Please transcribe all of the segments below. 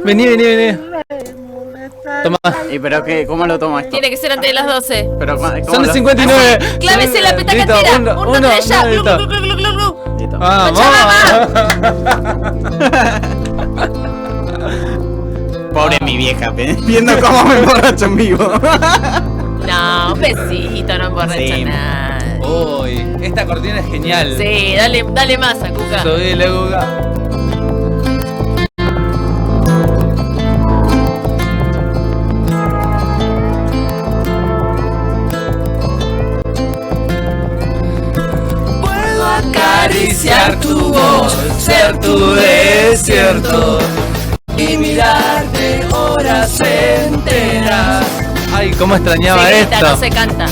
Vení. Toma. ¿Y pero qué? ¿Cómo lo tomo esto? Tiene que ser antes de las 12. Pero, ¿cómo Son de lo- 59. Clávese la petaca Listo, entera. uno, Uno, tres, ya. Glu, listo. glu, glu, glu, glu, glu. Listo. Vamos. Pobre mi vieja, viendo cómo me emborracho en vivo. No, un besito, no emborracha Sí. nada. Uy, esta cortina es genial. Sí, dale más a Cuca. Soy la Cuca. Puedo acariciar tu voz, ser tu desierto y mirarte horas enteras. Ay, cómo extrañaba Se grita, esto. no se canta.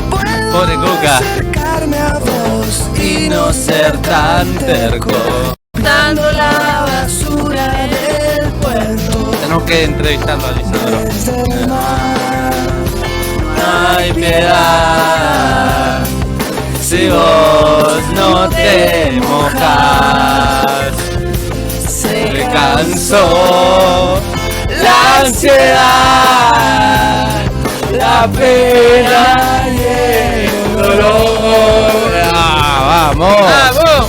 Puedo Pobre Cuca. acercarme a vos y no ser tan terco, dando la basura del puerto. Tenemos que entrevistarlo a Lisandro. Desde el mar no hay piedad si vos no te mojas. Se cansó la ansiedad, la pena y el dolor. Ah, vamos.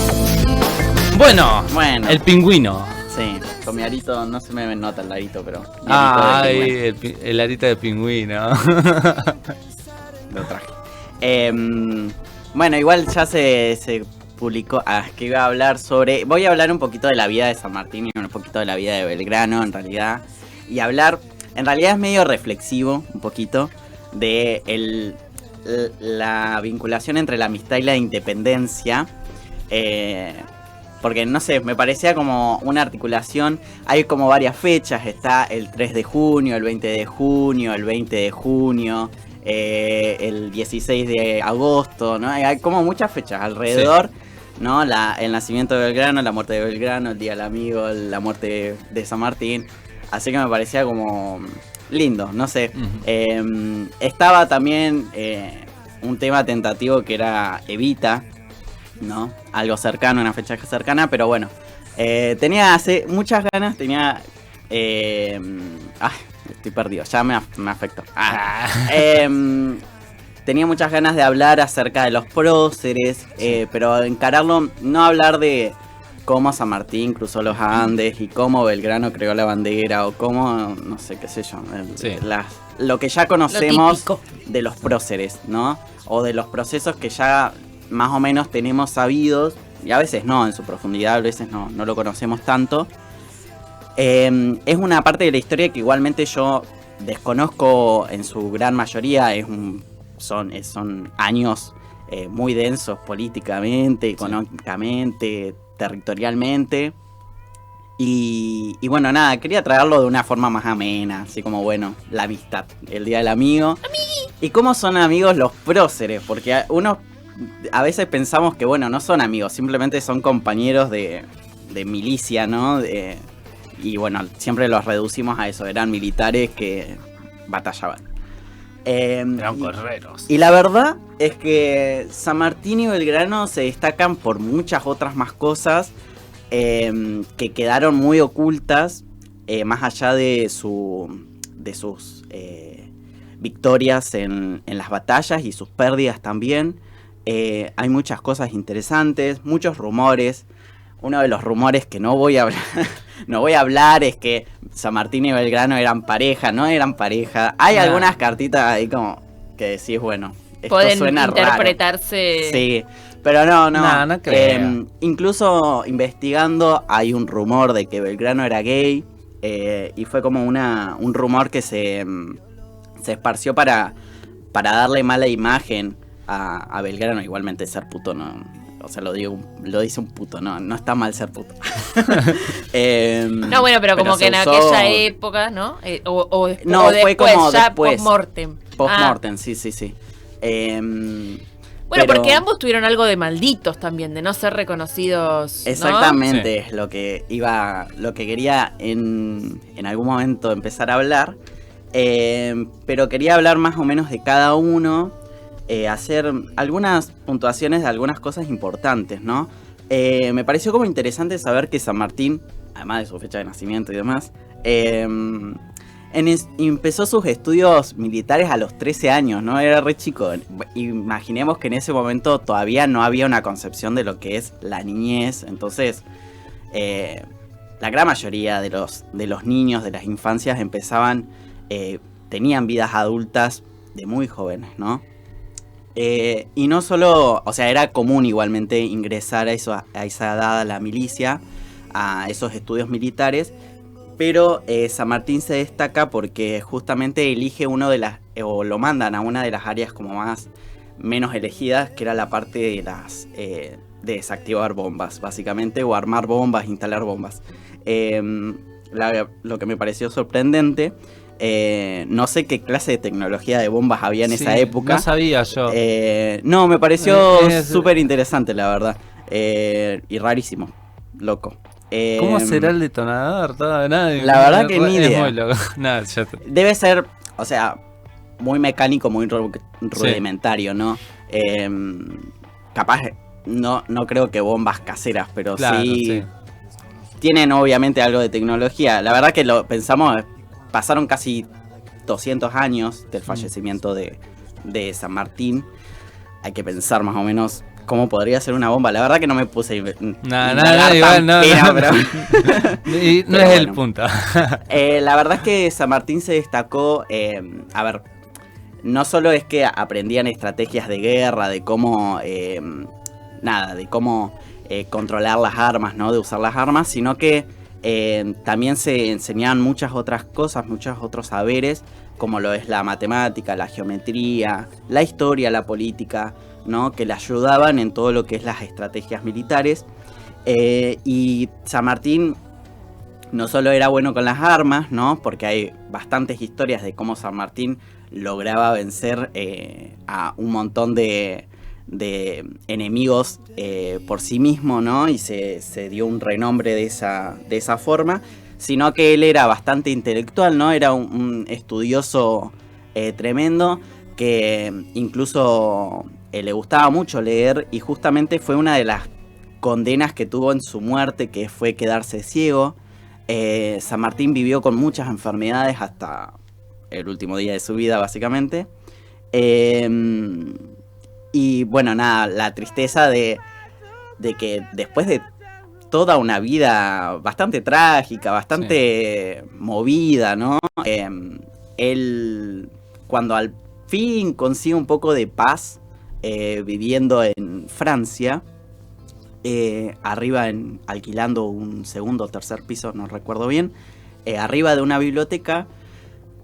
Bueno, Bueno. el pingüino. Sí, con mi arito, no se me nota el arito, pero... mi Ah, arito de ay, el arita de pingüino. Lo traje. Bueno, igual ya se publicó. Que iba a hablar sobre. Voy a hablar un poquito de la vida de San Martín y un poquito de la vida de Belgrano, en realidad. Y hablar. En realidad es medio reflexivo, un poquito, de la vinculación entre la amistad y la independencia. Porque no sé, me parecía como una articulación. Hay como varias fechas. Está el 3 de junio, el 20 de junio, el 20 de junio. El 16 de agosto, ¿no? Hay como muchas fechas alrededor, sí. ¿No? El nacimiento de Belgrano, la muerte de Belgrano, el día del amigo, la muerte de San Martín. Así que me parecía como lindo, no sé. Estaba también un tema tentativo que era Evita, ¿no? Algo cercano, una fecha cercana, pero bueno. Tenía hace muchas ganas, estoy perdido, ya me afectó. Tenía muchas ganas de hablar acerca de los próceres, pero encararlo, no hablar de cómo San Martín cruzó los Andes y cómo Belgrano creó la bandera o cómo, no sé, qué sé yo, sí. Lo que ya conocemos de los próceres, ¿no? O de los procesos que ya más o menos tenemos sabidos, y a veces no, en su profundidad, a veces no lo conocemos tanto. Es una parte de la historia que igualmente yo desconozco en su gran mayoría. Son años muy densos políticamente, económicamente, territorialmente. Y bueno, nada, quería traerlo de una forma más amena, así como, bueno, la amistad, el día del amigo. ¿Y cómo son amigos los próceres? Porque unos a veces pensamos que, bueno, no son amigos, simplemente son compañeros de milicia, ¿no? Y bueno, siempre los reducimos a eso, eran militares que batallaban. Eran guerreros. Y la verdad es que San Martín y Belgrano se destacan por muchas otras más cosas que quedaron muy ocultas, más allá de sus victorias en las batallas y sus pérdidas también. Hay muchas cosas interesantes, muchos rumores. Uno de los rumores que no voy a hablar es que San Martín y Belgrano eran pareja, no eran pareja. Hay algunas cartitas ahí como que decís, bueno, esto pueden suena interpretarse raro. Sí, pero no creo. Incluso investigando hay un rumor de que Belgrano era gay, y fue como un rumor que se esparció para darle mala imagen a Belgrano. Igualmente ser puto no... O sea, lo dice un puto, no está mal ser puto. No, bueno, pero como que en aquella época, ¿no? O fue después, como ya después. post-mortem. Post-mortem, sí. Bueno, porque ambos tuvieron algo de malditos también, de no ser reconocidos, ¿no? Exactamente, es lo que quería en algún momento empezar a hablar. Pero quería hablar más o menos de cada uno. Hacer algunas puntuaciones de algunas cosas importantes, ¿no? me pareció como interesante saber que San Martín, además de su fecha de nacimiento y demás, empezó sus estudios militares a los 13 años, ¿no? Era re chico. Imaginemos que en ese momento todavía no había una concepción de lo que es la niñez. Entonces, la gran mayoría de los niños, de las infancias, tenían vidas adultas de muy jóvenes, ¿no? Y no solo, o sea, era común igualmente ingresar a esa edad a la milicia, a esos estudios militares. Pero San Martín se destaca porque justamente elige o lo mandan a una de las áreas como menos elegidas, que era la parte de desactivar bombas, básicamente, o armar bombas, instalar bombas. Lo que me pareció sorprendente, no sé qué clase de tecnología de bombas había en esa época. No sabía yo. No, me pareció súper interesante, la verdad. Y rarísimo, loco. ¿Cómo será el detonador? La verdad que ni idea. Es muy loco. Debe ser, o sea, muy mecánico, muy rudimentario, ¿no? Capaz, no creo que bombas caseras, pero claro, sí tienen obviamente algo de tecnología. La verdad que lo pensamos, pasaron casi 200 años del fallecimiento de San Martín. Hay que pensar más o menos cómo podría ser una bomba. La verdad que no me puse igual, no. Y no es el punto. La verdad es que San Martín se destacó, no solo es que aprendían estrategias de guerra, de cómo controlar las armas, ¿no? De usar las armas, sino que también se enseñaban muchas otras cosas, muchos otros saberes, como lo es la matemática, la geometría, la historia, la política, ¿no? Que le ayudaban en todo lo que es las estrategias militares. Y San Martín no solo era bueno con las armas, ¿no? Porque hay bastantes historias de cómo San Martín lograba vencer a un montón de enemigos por sí mismo, ¿no? Y se dio un renombre de esa forma, sino que él era bastante intelectual, ¿no? Era un estudioso tremendo, que incluso le gustaba mucho leer, y justamente fue una de las condenas que tuvo en su muerte, que fue quedarse ciego. San Martín vivió con muchas enfermedades hasta el último día de su vida, básicamente. Y bueno, nada, la tristeza de que después de toda una vida bastante trágica, bastante movida, ¿no? Él, cuando al fin consigue un poco de paz, viviendo en Francia, arriba alquilando un segundo o tercer piso, no recuerdo bien, arriba de una biblioteca,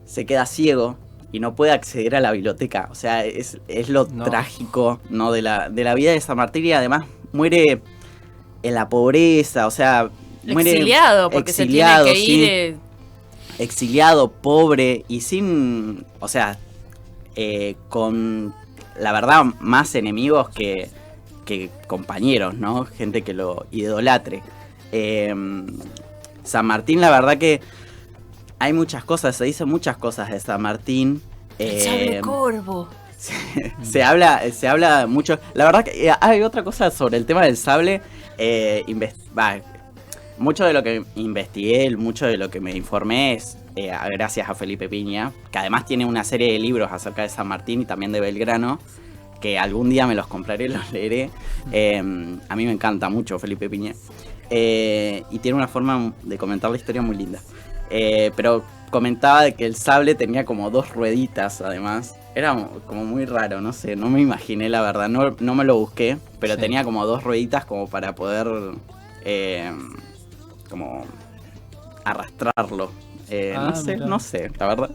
se queda ciego y no puede acceder a la biblioteca. O sea, es lo trágico, ¿no? de la vida de San Martín, y además muere en la pobreza, o sea, muere exiliado, porque exiliado, se tiene que ir. Sí, exiliado, pobre y sin, o sea, con la verdad más enemigos que compañeros, ¿no? Gente que lo idolatre. San Martín, la verdad que hay muchas cosas, se dicen muchas cosas de San Martín. El sable corvo. Se habla mucho. La verdad que hay otra cosa sobre el tema del sable. Mucho de lo que investigué, mucho de lo que me informé es gracias a Felipe Piña, que además tiene una serie de libros acerca de San Martín y también de Belgrano, que algún día me los compraré, los leeré. A mí me encanta mucho Felipe Piña. Y tiene una forma de comentar la historia muy linda. Pero comentaba de que el sable tenía como 2 rueditas, además. Era como muy raro, no sé, no me imaginé, la verdad, no me lo busqué, pero sí, tenía como 2 rueditas como para poder como arrastrarlo. No sé, la verdad,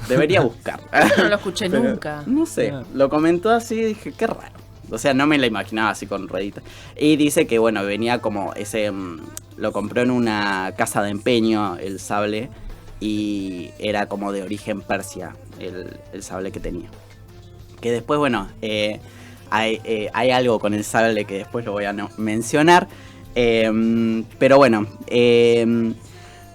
debería buscar. No lo escuché nunca. No sé, lo comentó así y dije, qué raro. O sea, no me la imaginaba así con rueditas. Y dice que, bueno, venía como lo compró en una casa de empeño, el sable, y era como de origen persia, el sable que tenía. Que después, bueno, hay algo con el sable que después lo voy a mencionar. Pero bueno,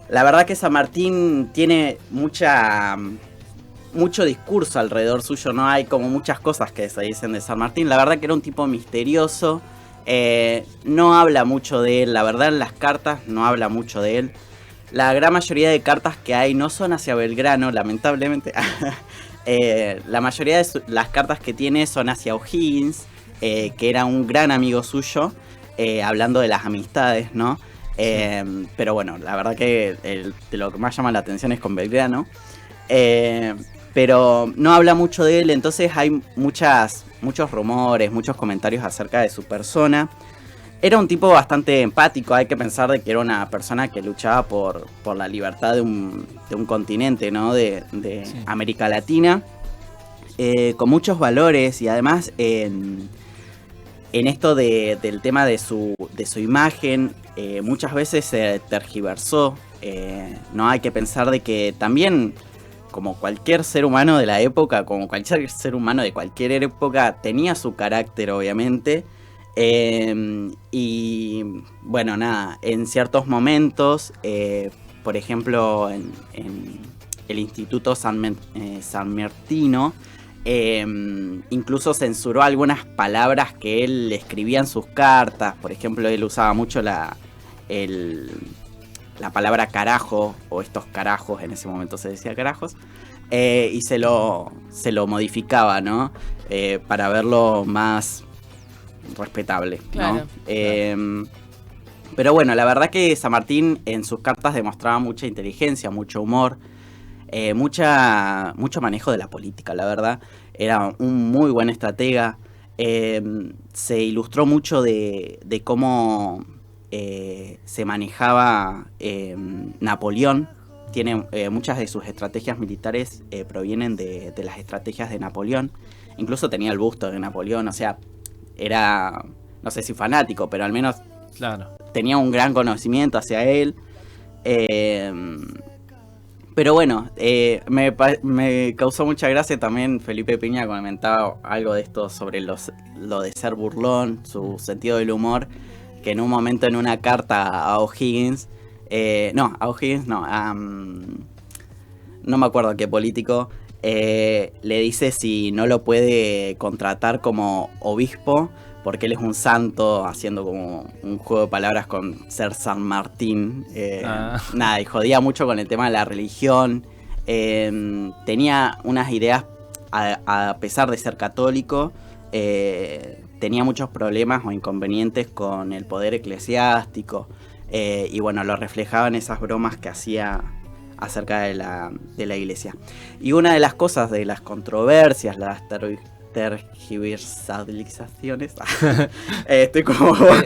la verdad que San Martín tiene mucho discurso alrededor suyo, ¿no? Hay como muchas cosas que se dicen de San Martín. La verdad que era un tipo misterioso, No habla mucho de él, la verdad en las cartas no habla mucho de él. La gran mayoría de cartas que hay no son hacia Belgrano, lamentablemente. La mayoría de las cartas que tiene son hacia O'Higgins, que era un gran amigo suyo, hablando de las amistades, ¿no? Pero bueno, la verdad que de lo que más llama la atención es con Belgrano. Pero no habla mucho de él, entonces hay muchos rumores, muchos comentarios acerca de su persona. Era un tipo bastante empático, hay que pensar de que era una persona que luchaba por la libertad de un continente, ¿no? De sí. América Latina, con muchos valores y además en esto del tema de su imagen, muchas veces se tergiversó, ¿no? Hay que pensar de que también, como cualquier ser humano de la época, como cualquier ser humano de cualquier época, tenía su carácter, obviamente. Y bueno, nada, en ciertos momentos, por ejemplo, en el Instituto San Martino, incluso censuró algunas palabras que él escribía en sus cartas. Por ejemplo, él usaba mucho la palabra carajo, o estos carajos, en ese momento se decía carajos, y se lo modificaba, ¿no? Para verlo más respetable, ¿no? Claro, claro. Pero bueno, la verdad que San Martín en sus cartas demostraba mucha inteligencia, mucho humor, mucho manejo de la política, la verdad. Era un muy buen estratega. Se ilustró mucho de cómo se manejaba Napoleón. Tiene muchas de sus estrategias militares provienen de las estrategias de Napoleón. Incluso tenía el busto de Napoleón, o sea, era, no sé si fanático, pero al menos claro, tenía un gran conocimiento hacia él. Pero bueno, me causó mucha gracia también Felipe Piña comentaba algo de esto sobre lo de ser burlón, su sentido del humor, que en un momento en una carta a O'Higgins, no me acuerdo a qué político, le dice si no lo puede contratar como obispo porque él es un santo, haciendo como un juego de palabras con ser San Martín. Nada, y jodía mucho con el tema de la religión. Tenía unas ideas, a pesar de ser católico, tenía muchos problemas o inconvenientes con el poder eclesiástico. Y bueno, lo reflejaban esas bromas que hacía acerca de la iglesia. Y una de las cosas, de las controversias, las tergiversaciones. Estoy como me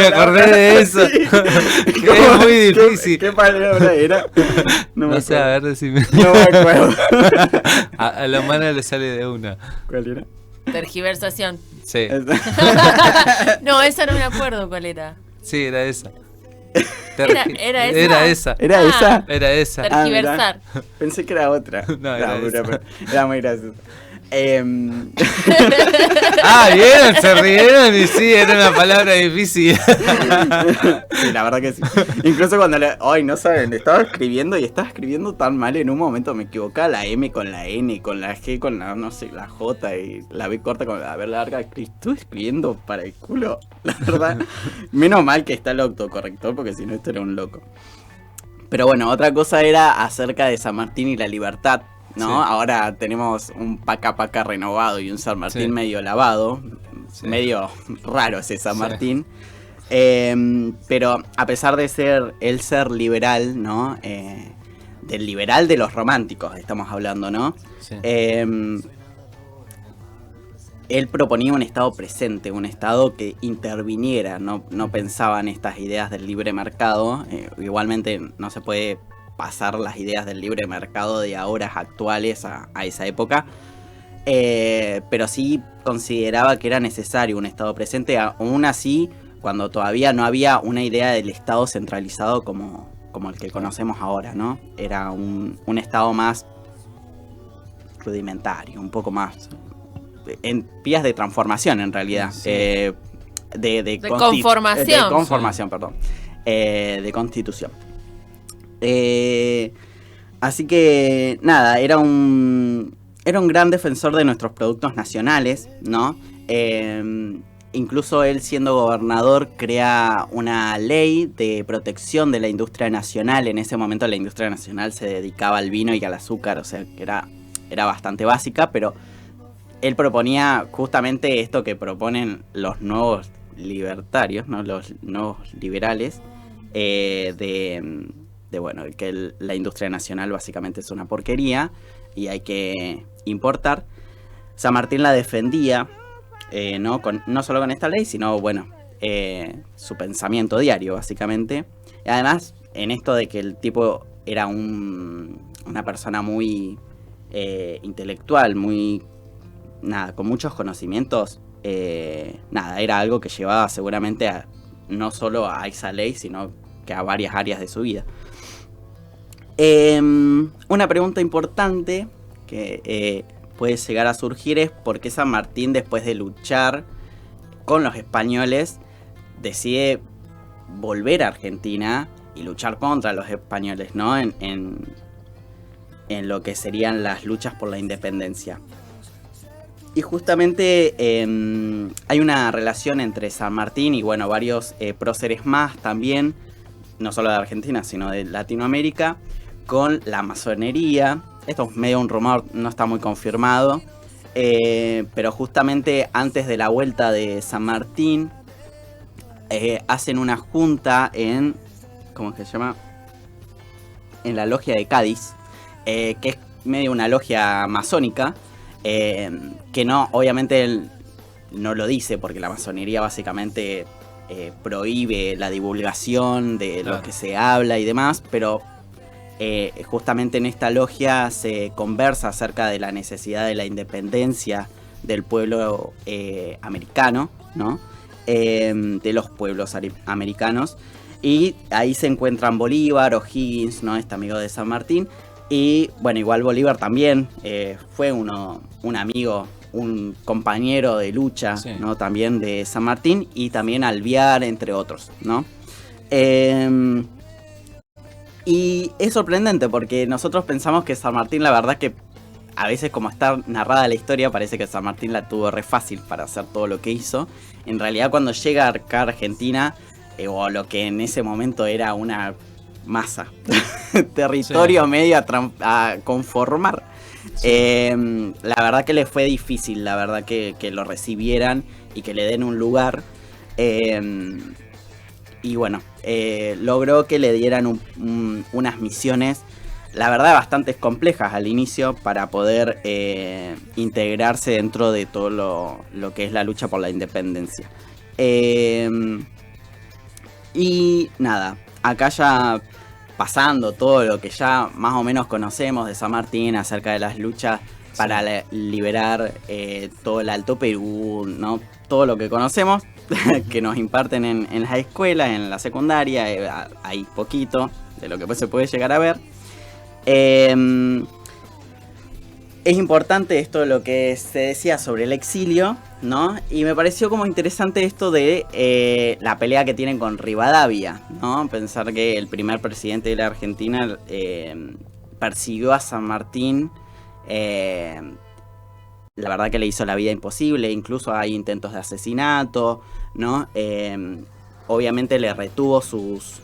acordé de eso. Sí. Es muy difícil. ¿Qué palabra era? No sé, a ver, decime. No me acuerdo. A la mano le sale de una. ¿Cuál era? Tergiversación. Sí. No, esa no me acuerdo cuál era. Sí, era esa. ¿Era esa? ¿Era esa? Era esa. Tergiversar. Pensé que era otra. No, era esa. Era muy gracioso. Vieron, se rieron y sí, era una palabra difícil. Sí, la verdad que sí. Incluso cuando no saben, estaba escribiendo tan mal, en un momento me equivocaba la M con la N, con la G, con la, no sé, la J y la B corta con la B larga. Estuve escribiendo para el culo, la verdad. Menos mal que está el autocorrector, porque si no esto era un loco. Pero bueno, otra cosa era acerca de San Martín y la libertad, ¿no? Sí. Ahora tenemos un paca renovado y un San Martín medio lavado. Sí. Medio raro ese San Martín. Pero a pesar de ser liberal, ¿no? Del liberal de los románticos estamos hablando, ¿no? Sí. Él proponía un Estado presente, un Estado que interviniera, no pensaba en estas ideas del libre mercado. Igualmente no se puede pasar las ideas del libre mercado de ahora actuales a esa época, pero sí consideraba que era necesario un Estado presente, aún así cuando todavía no había una idea del Estado centralizado como el que conocemos ahora, ¿no? Era un Estado más rudimentario, un poco más en vías de transformación en realidad, sí. de conformación, perdón, de constitución. Así que nada, era un gran defensor de nuestros productos nacionales, ¿no? incluso él siendo gobernador crea una ley de protección de la industria nacional. En ese momento la industria nacional se dedicaba al vino y al azúcar, o sea que era bastante básica, pero él proponía justamente esto que proponen los nuevos libertarios, ¿no? Los nuevos liberales, bueno, que la industria nacional básicamente es una porquería y hay que importar. San Martín la defendía, no solo con esta ley, sino, bueno, su pensamiento diario, básicamente. Y además, en esto de que el tipo era una persona muy intelectual, con muchos conocimientos, era algo que llevaba seguramente no solo a esa ley, sino que a varias áreas de su vida. Una pregunta importante que puede llegar a surgir es por qué San Martín, después de luchar con los españoles, decide volver a Argentina y luchar contra los españoles, ¿no? En lo que serían las luchas por la independencia. Y justamente hay una relación entre San Martín y, bueno, varios próceres más también, no solo de Argentina, sino de Latinoamérica, con la masonería. Esto es medio un rumor, no está muy confirmado, pero justamente antes de la vuelta de San Martín, hacen una junta en, ¿cómo se llama? En la logia de Cádiz, que es medio una logia masónica, que no, obviamente él no lo dice porque la masonería básicamente prohíbe la divulgación de lo que se habla y demás, pero justamente en esta logia se conversa acerca de la necesidad de la independencia del pueblo americano, ¿no? De los pueblos americanos, y ahí se encuentran Bolívar, O'Higgins, ¿no? Este amigo de San Martín, y bueno, igual Bolívar también fue un amigo, un compañero de lucha, sí, ¿no? También de San Martín, y también Alvear, entre otros, ¿no? Y es sorprendente porque nosotros pensamos que San Martín, la verdad que a veces, como está narrada la historia, parece que San Martín la tuvo re fácil para hacer todo lo que hizo. En realidad, cuando llega acá a Argentina, o lo que en ese momento era una masa, territorio, sí, medio a conformar, sí, la verdad que le fue difícil, la verdad que lo recibieran y que le den un lugar. Y bueno, logró que le dieran unas misiones, la verdad, bastante complejas al inicio para poder integrarse dentro de todo lo que es la lucha por la independencia. Y nada, acá ya pasando todo lo que ya más o menos conocemos de San Martín acerca de las luchas para liberar todo el Alto Perú, ¿no? Todo lo que conocemos, que nos imparten en las escuelas, en la secundaria, hay poquito de lo que se puede llegar a ver. Es importante esto, lo que se decía sobre el exilio, ¿no? Y me pareció como interesante esto de la pelea que tienen con Rivadavia, ¿no? Pensar que el primer presidente de la Argentina persiguió a San Martín. La verdad que le hizo la vida imposible, incluso hay intentos de asesinato, ¿no? Obviamente le retuvo sus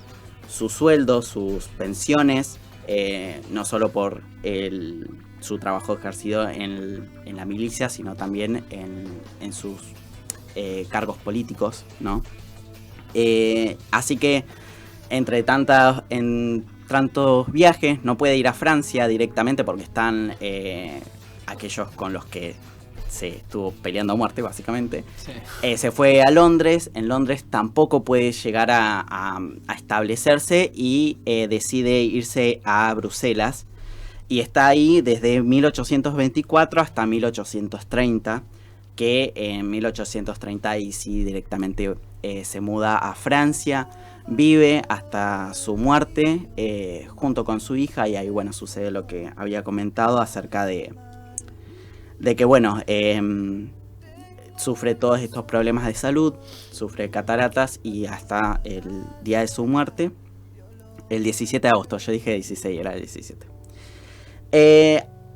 sueldos, sus pensiones, no solo por su trabajo ejercido en la milicia, sino también en sus cargos políticos, ¿no? Así que entre tantos viajes no puede ir a Francia directamente porque están aquellos con los que se estuvo peleando a muerte, básicamente. Sí. Se fue a Londres. En Londres tampoco puede llegar a establecerse y decide irse a Bruselas. Y está ahí desde 1824 hasta 1830, que en 1830 ahí sí directamente se muda a Francia, vive hasta su muerte junto con su hija, y ahí bueno sucede lo que había comentado acerca de que bueno, sufre todos estos problemas de salud, sufre cataratas, y hasta el día de su muerte, el 17 de agosto, yo dije 16, era el 17.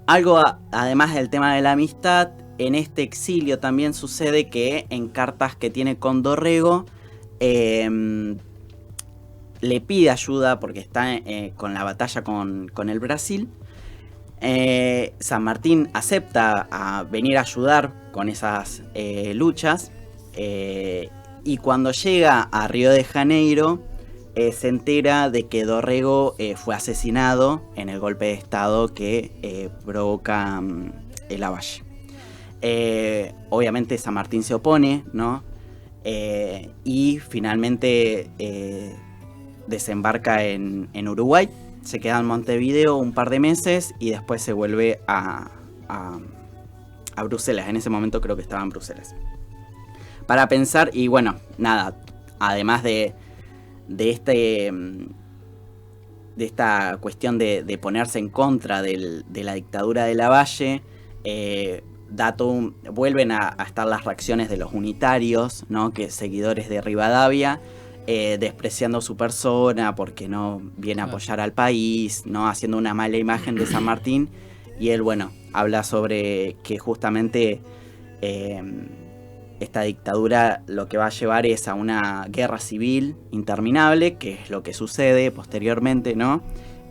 Algo además del tema de la amistad, en este exilio también sucede que en cartas que tiene con Dorrego le pide ayuda porque está con la batalla con el Brasil. San Martín acepta a venir a ayudar con esas luchas, y cuando llega a Río de Janeiro se entera de que Dorrego fue asesinado en el golpe de estado que provoca el Lavalle. Obviamente San Martín se opone, ¿no? Y finalmente desembarca en Uruguay, se queda en Montevideo un par de meses y después se vuelve a Bruselas. En ese momento creo que estaba en Bruselas. Para pensar, y bueno, nada, además de esta cuestión de ponerse en contra de la dictadura de Lavalle, vuelven a estar las reacciones de los unitarios, ¿no? Que seguidores de Rivadavia, despreciando su persona porque no viene a apoyar al país, ¿no? Haciendo una mala imagen de San Martín. Y él, bueno, habla sobre que justamente esta dictadura lo que va a llevar es a una guerra civil interminable, que es lo que sucede posteriormente, ¿no?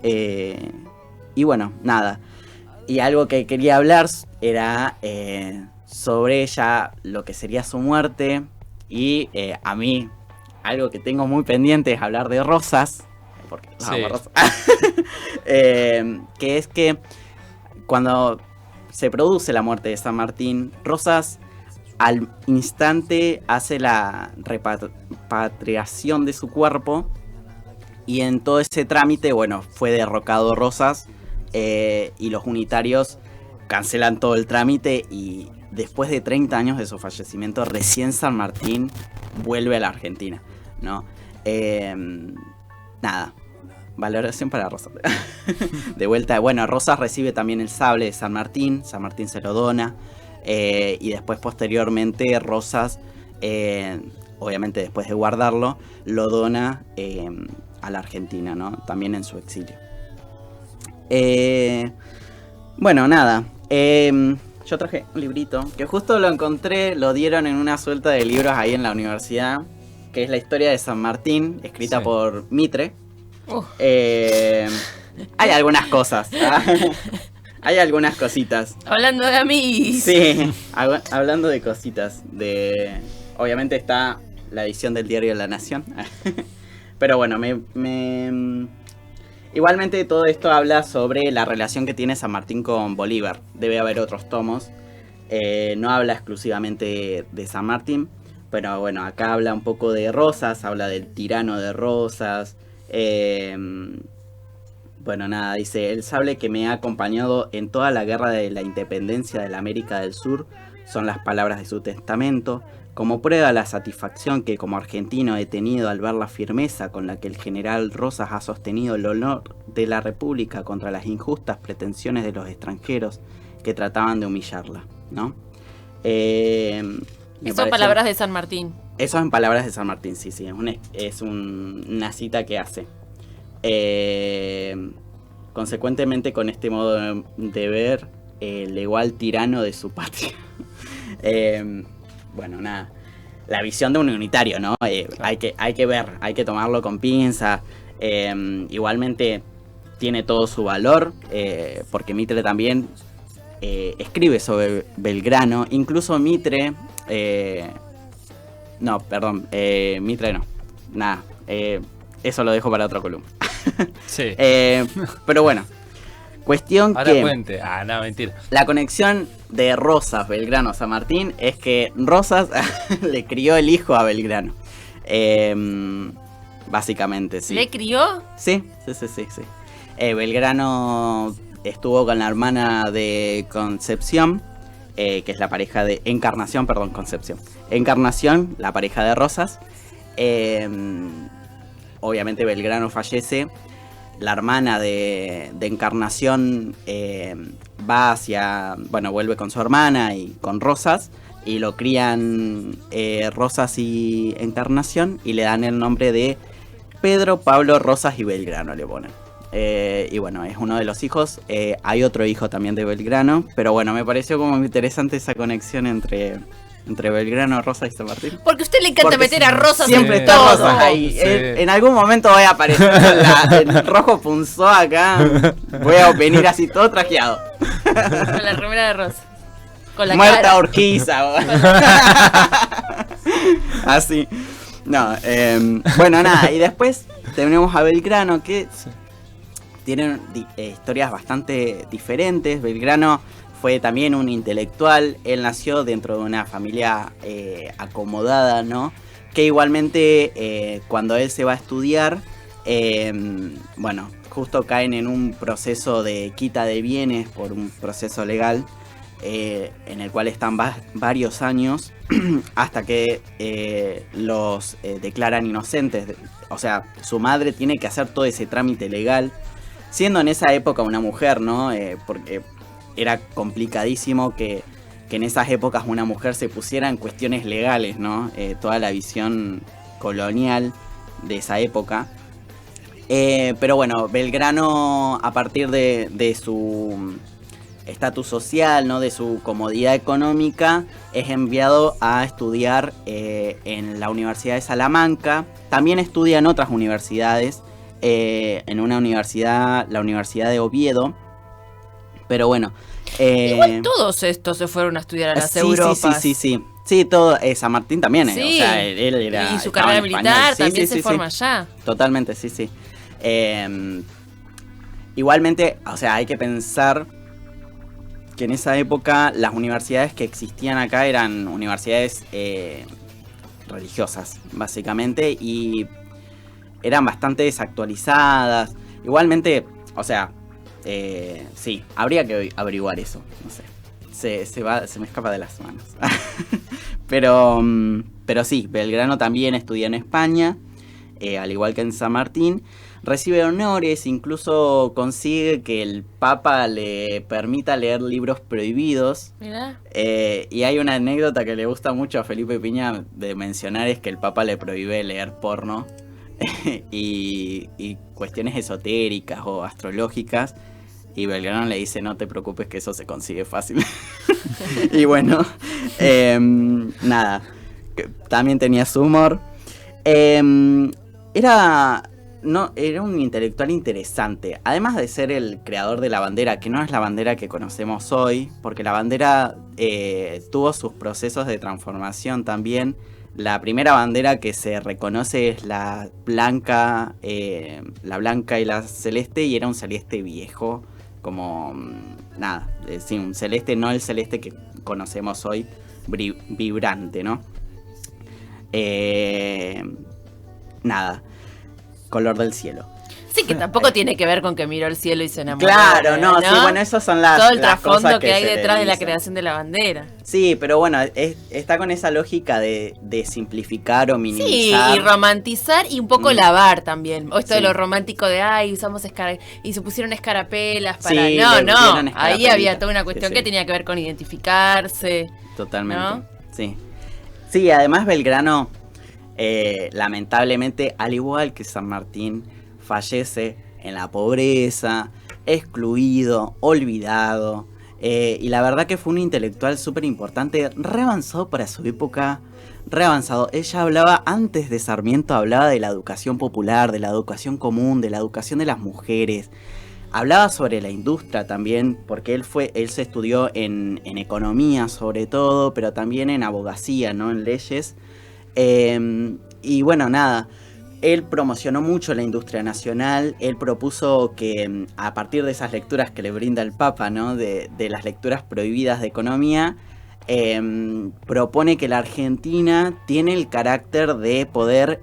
Y bueno, nada. Y algo que quería hablar era sobre ya lo que sería su muerte. Y a mí, algo que tengo muy pendiente es hablar de Rosas. Porque Rosas. Que es que cuando se produce la muerte de San Martín, Rosas al instante hace la repatriación de su cuerpo. Y en todo ese trámite, bueno, fue derrocado Rosas. Y los unitarios cancelan todo el trámite. Y después de 30 años de su fallecimiento, recién San Martín vuelve a la Argentina, ¿no? Nada, valoración para Rosas. De vuelta, bueno, Rosas recibe también el sable de San Martín se lo dona. Y después, posteriormente, Rosas, obviamente después de guardarlo, lo dona a la Argentina, ¿no? También en su exilio. Bueno, nada. Yo traje un librito que justo lo encontré, lo dieron en una suelta de libros ahí en la universidad, que es la historia de San Martín, escrita por Mitre. Hay algunas cosas. Hay algunas cositas. Hablando de amigos. Sí, hablando de cositas. Obviamente está la edición del Diario de la Nación. Pero bueno, igualmente todo esto habla sobre la relación que tiene San Martín con Bolívar. Debe haber otros tomos. No habla exclusivamente de San Martín. Pero bueno, acá habla un poco de Rosas. Habla del tirano de Rosas. Bueno, nada, dice: el sable que me ha acompañado en toda la guerra de la independencia de la América del Sur son las palabras de su testamento. Como prueba la satisfacción que como argentino he tenido al ver la firmeza con la que el general Rosas ha sostenido el honor de la República contra las injustas pretensiones de los extranjeros que trataban de humillarla, ¿no? Son palabras de San Martín. Eso en palabras de San Martín, sí, es una cita que hace. Consecuentemente, con este modo de ver, legó al tirano de su patria. Bueno, nada, la visión de un unitario, ¿no? Hay que ver, hay que tomarlo con pinza. Igualmente tiene todo su valor, porque Mitre también escribe sobre Belgrano. Incluso Mitre, Mitre no, nada, eso lo dejo para otra columna. Sí. Pero bueno, cuestión ahora que cuente. No, mentira. la conexión de Rosas, Belgrano, San Martín es que Rosas le crió el hijo a Belgrano. Básicamente, sí. ¿Le crió? Sí. Belgrano estuvo con la hermana de Concepción, que es la pareja de Concepción. Encarnación, la pareja de Rosas. Obviamente Belgrano fallece. La hermana de Encarnación vuelve con su hermana y con Rosas, y lo crían Rosas y Encarnación, y le dan el nombre de Pedro Pablo Rosas y Belgrano, le ponen. Y bueno, es uno de los hijos. Hay otro hijo también de Belgrano. Pero bueno, me pareció como interesante esa conexión entre Belgrano, Rosa y San Martín. Porque a usted le encanta meter a Rosas siempre en está todo. Rosas ahí. Sí. En algún momento voy a aparecer en rojo punzó acá. Voy a venir así todo trajeado. Con la remera de Rosa. Con la Muerta cara. Urquiza. Así. No, bueno, nada. Y después tenemos a Belgrano, que tienen historias bastante diferentes. Belgrano fue también un intelectual. Él nació dentro de una familia acomodada, ¿no? Que igualmente cuando él se va a estudiar, bueno, justo caen en un proceso de quita de bienes por un proceso legal, en el cual están varios años hasta que los declaran inocentes. O sea, su madre tiene que hacer todo ese trámite legal, siendo en esa época una mujer, ¿no? Porque era complicadísimo que en esas épocas una mujer se pusiera en cuestiones legales, ¿no? Toda la visión colonial de esa época. Pero bueno, Belgrano, a partir de su estatus social, ¿no? De su comodidad económica, es enviado a estudiar en la Universidad de Salamanca. También estudia en otras universidades, en una universidad, la Universidad de Oviedo. Pero bueno. Igual todos estos se fueron a estudiar a las Europas. Sí, todo. San Martín también. Sí. O sea, él era. Y su carrera militar también se forma allá. Totalmente, sí. Igualmente, o sea, hay que pensar que en esa época las universidades que existían acá eran universidades religiosas, básicamente, y eran bastante desactualizadas. Igualmente, o sea, sí, habría que averiguar eso, no sé. Se me escapa de las manos. pero sí, Belgrano también estudia en España, al igual que en San Martín. Recibe honores, incluso consigue que el Papa le permita leer libros prohibidos. Mirá. Y hay una anécdota que le gusta mucho a Felipe Piña de mencionar, es que el Papa le prohíbe leer porno y cuestiones esotéricas o astrológicas. Y Belgrano le dice, no te preocupes que eso se consigue fácil. Y bueno, nada, también tenía su humor. Era un intelectual interesante, además de ser el creador de la bandera, que no es la bandera que conocemos hoy, porque la bandera tuvo sus procesos de transformación también. La primera bandera que se reconoce es la blanca y la celeste, y era un celeste viejo, como nada, sí, un celeste, no el celeste que conocemos hoy, vibrante, ¿no? Nada, color del cielo. Sí, que tampoco tiene que ver con que miró el cielo y se enamoró. Claro, no, sí, bueno, esas son las todo el las trasfondo cosas que hay se detrás de la dicen. creación de la bandera. Sí, pero bueno, está con esa lógica de simplificar o minimizar. Sí, y romantizar y un poco lavar también. O esto de Sí. lo romántico de, usamos y se pusieron escarapelas para... Sí, no, le pusieron ahí escarapelitas. había toda una cuestión Sí, que sí. tenía que ver con identificarse. Totalmente, ¿no? sí. Sí, además Belgrano, lamentablemente, al igual que San Martín, fallece en la pobreza, excluido, olvidado. Y la verdad que fue un intelectual súper importante, re avanzado para su época, re avanzado. Ella hablaba, antes de Sarmiento, hablaba de la educación popular, de la educación común, de la educación de las mujeres. Hablaba sobre la industria también, porque él se estudió en economía sobre todo, pero también en abogacía, ¿no? En leyes. Y bueno, nada, él promocionó mucho la industria nacional. Él propuso que a partir de esas lecturas que le brinda el Papa, ¿no? De las lecturas prohibidas de economía, propone que la Argentina tiene el carácter de poder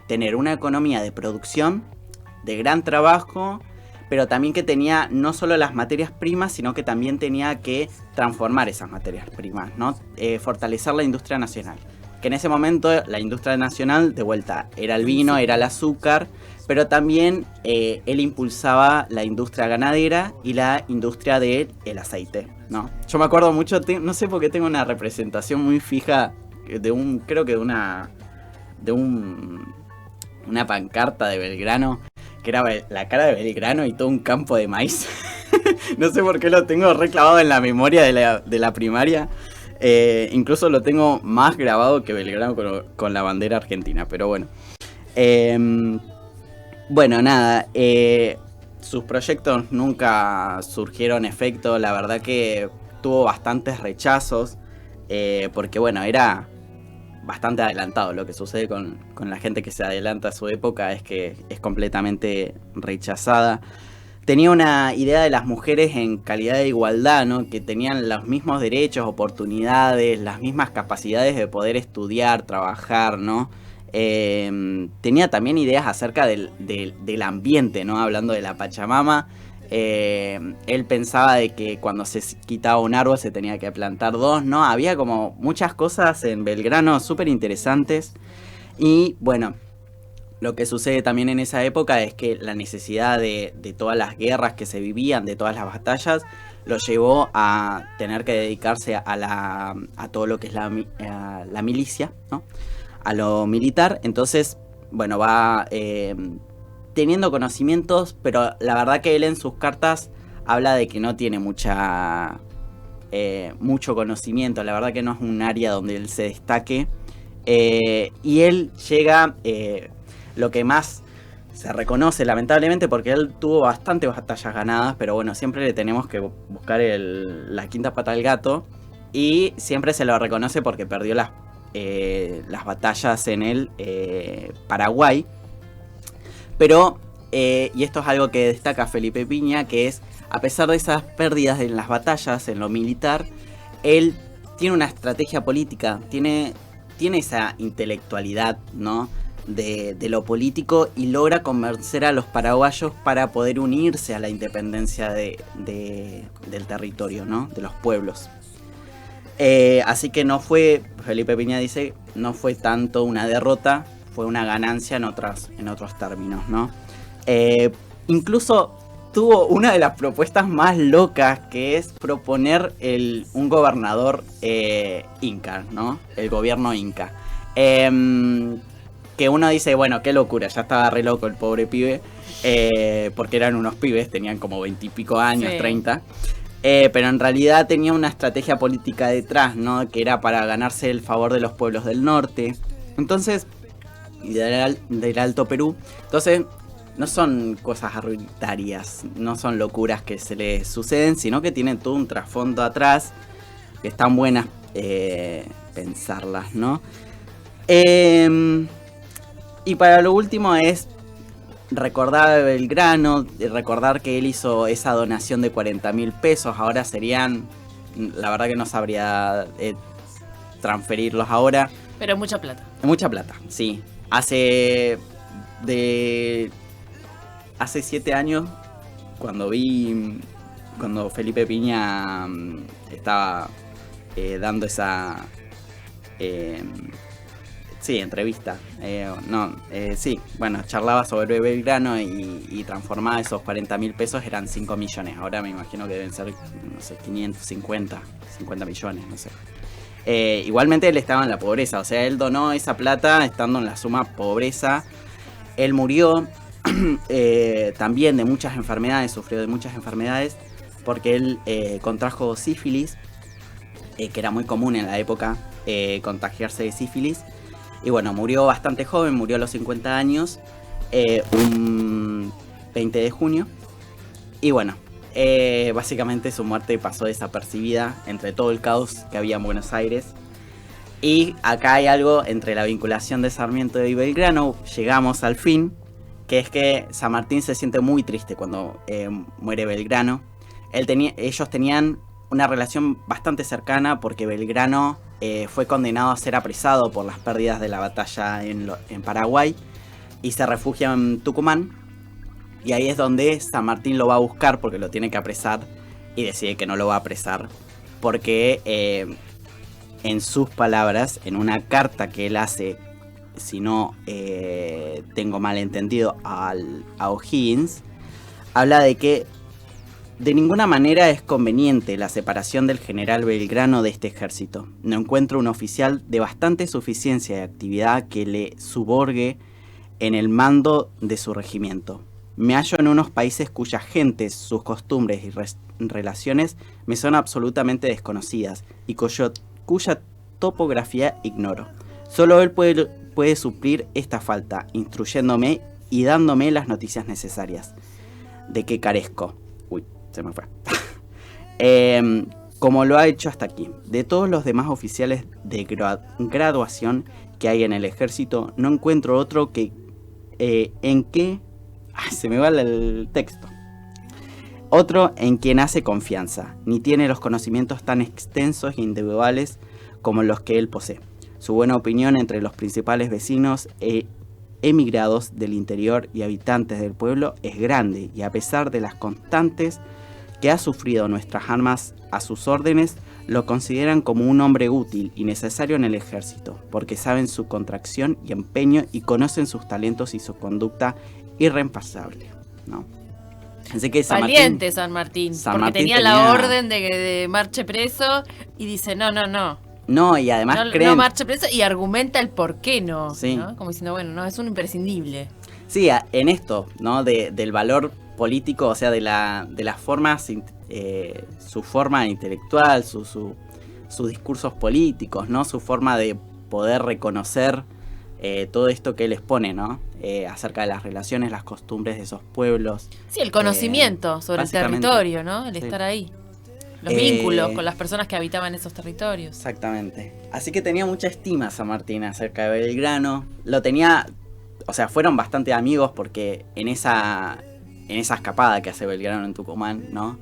tener una economía de producción, de gran trabajo, pero también que tenía no solo las materias primas, sino que también tenía que transformar esas materias primas, ¿no? Fortalecer la industria nacional. Que en ese momento la industria nacional, de vuelta, era el vino, era el azúcar, pero también él impulsaba la industria ganadera y la industria del aceite, ¿no? Yo me acuerdo mucho, no sé por qué tengo una representación muy fija de una pancarta de Belgrano, que era la cara de Belgrano y todo un campo de maíz. No sé por qué lo tengo reclavado en la memoria de la primaria. Incluso lo tengo más grabado que Belgrano con la bandera argentina, pero bueno. Bueno, nada, sus proyectos nunca surgieron efecto, la verdad que tuvo bastantes rechazos, porque bueno, era bastante adelantado. Lo que sucede con la gente que se adelanta a su época es que es completamente rechazada. Tenía una idea de las mujeres en calidad de igualdad, ¿no? Que tenían los mismos derechos, oportunidades, las mismas capacidades de poder estudiar, trabajar, ¿no? Tenía también ideas acerca del ambiente, ¿no? Hablando de la Pachamama, él pensaba de que cuando se quitaba un árbol se tenía que plantar dos, ¿no? Había como muchas cosas en Belgrano súper interesantes. Y bueno, lo que sucede también en esa época es que la necesidad de todas las guerras que se vivían, de todas las batallas, lo llevó a tener que dedicarse a todo lo que es la milicia, ¿no? A lo militar. Entonces, bueno, va teniendo conocimientos, pero la verdad que él en sus cartas habla de que no tiene mucho conocimiento. La verdad que no es un área donde él se destaque. Y él llega, lo que más se reconoce lamentablemente, porque él tuvo bastantes batallas ganadas, pero bueno, siempre le tenemos que buscar la quinta pata al gato, y siempre se lo reconoce porque perdió las batallas en el Paraguay. Pero, y esto es algo que destaca Felipe Piña, que es, a pesar de esas pérdidas en las batallas, en lo militar, él tiene una estrategia política, tiene esa intelectualidad, ¿no? de lo político, y logra convencer a los paraguayos para poder unirse a la independencia del territorio, ¿no? De los pueblos. Así que no fue, Felipe Piña dice, no fue tanto una derrota, fue una ganancia en otros términos, ¿no? Incluso tuvo una de las propuestas más locas, que es proponer un gobernador inca, ¿no? El gobierno inca. Que uno dice, bueno, qué locura, ya estaba re loco el pobre pibe, porque eran unos pibes, tenían como 20 y pico años, sí. 30. Pero en realidad tenía una estrategia política detrás, ¿no? Que era para ganarse el favor de los pueblos del norte. Entonces, y del Alto Perú. Entonces, no son cosas arbitrarias, no son locuras que se les suceden, sino que tienen todo un trasfondo atrás, que están buenas pensarlas, ¿no? Y para lo último es recordar a Belgrano, recordar que él hizo esa donación de 40.000 pesos, ahora serían, la verdad que no sabría transferirlos ahora. Pero es mucha plata. Mucha plata, sí. Hace 7 años, cuando Felipe Piña estaba dando esa... entrevista. Charlaba sobre Belgrano y transformaba esos 40.000 pesos, eran 5 millones. Ahora me imagino que deben ser, no sé, 50 millones, no sé. Igualmente él estaba en la pobreza, o sea, él donó esa plata estando en la suma pobreza. Él murió también de muchas enfermedades, sufrió de muchas enfermedades, porque él contrajo sífilis, que era muy común en la época contagiarse de sífilis. Y bueno, murió bastante joven, murió a los 50 años, un 20 de junio. Y bueno, básicamente su muerte pasó desapercibida entre todo el caos que había en Buenos Aires. Y acá hay algo entre la vinculación de Sarmiento y Belgrano, llegamos al fin, que es que San Martín se siente muy triste cuando muere Belgrano. Ellos tenían una relación bastante cercana, porque Belgrano fue condenado a ser apresado por las pérdidas de la batalla en Paraguay y se refugia en Tucumán, y ahí es donde San Martín lo va a buscar porque lo tiene que apresar, y decide que no lo va a apresar porque en sus palabras, en una carta que él hace, si no tengo mal entendido, a O'Higgins, habla de que de ninguna manera es conveniente la separación del general Belgrano de este ejército. No encuentro un oficial de bastante suficiencia de actividad que le suborgue en el mando de su regimiento. Me hallo en unos países cuyas gentes, sus costumbres y relaciones me son absolutamente desconocidas y cuya topografía ignoro. Solo él puede suplir esta falta, instruyéndome y dándome las noticias necesarias. ¿De qué carezco? Uy, se me fue. Como lo ha hecho hasta aquí. De todos los demás oficiales de graduación que hay en el ejército, no encuentro otro que en que... se me va el texto. Otro en quien hace confianza, ni tiene los conocimientos tan extensos e individuales como los que él posee. Su buena opinión entre los principales vecinos emigrados del interior y habitantes del pueblo es grande, y a pesar de las constantes que ha sufrido nuestras armas a sus órdenes, lo consideran como un hombre útil y necesario en el ejército, porque saben su contracción y empeño y conocen sus talentos y su conducta irreemplazable, ¿no? Así que valiente San Martín, porque tenía la orden de marche preso y dice no, y además no marche preso, y argumenta el por qué no, sí. ¿No? Como diciendo, bueno, no, es un imprescindible. Sí, en esto, ¿no? Del valor político, o sea, de las formas, su forma intelectual, sus discursos políticos, ¿no? Su forma de poder reconocer todo esto que él expone, ¿no? Acerca de las relaciones, las costumbres de esos pueblos. Sí, el conocimiento sobre el territorio, ¿no? El estar ahí. Los vínculos con las personas que habitaban esos territorios. Exactamente. Así que tenía mucha estima San Martín acerca de Belgrano. Lo tenía, o sea, fueron bastante amigos porque en esa escapada que hace Belgrano en Tucumán, ¿no?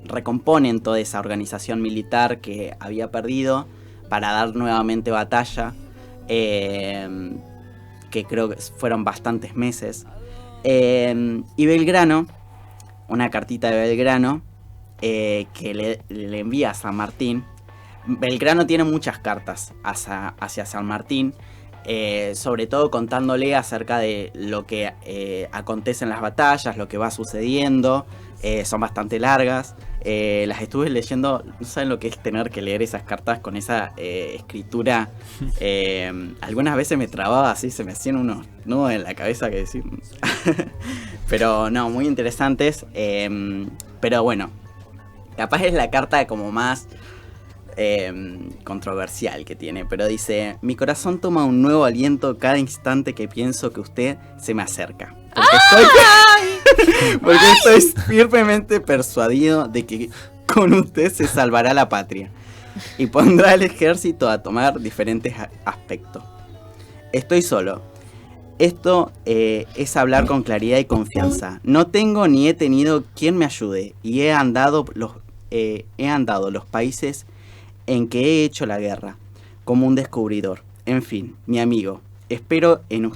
Recomponen toda esa organización militar que había perdido para dar nuevamente batalla, que creo que fueron bastantes meses. Y Belgrano, una cartita de Belgrano, que le envía a San Martín. Belgrano tiene muchas cartas hacia San Martín, sobre todo contándole acerca de lo que acontece en las batallas, lo que va sucediendo. Son bastante largas. Las estuve leyendo. No saben lo que es tener que leer esas cartas con esa escritura. Algunas veces me trababa así, se me hacían unos nudos en la cabeza que decir. Pero no, muy interesantes. Pero bueno, capaz es la carta como más controversial que tiene, pero dice: mi corazón toma un nuevo aliento cada instante que pienso que usted se me acerca, porque estoy firmemente persuadido de que con usted se salvará la patria y pondrá al ejército a tomar diferentes aspectos. Estoy solo. Esto es hablar con claridad y confianza. No tengo ni he tenido quien me ayude, y he andado los países en que he hecho la guerra, como un descubridor. En fin, mi amigo, espero en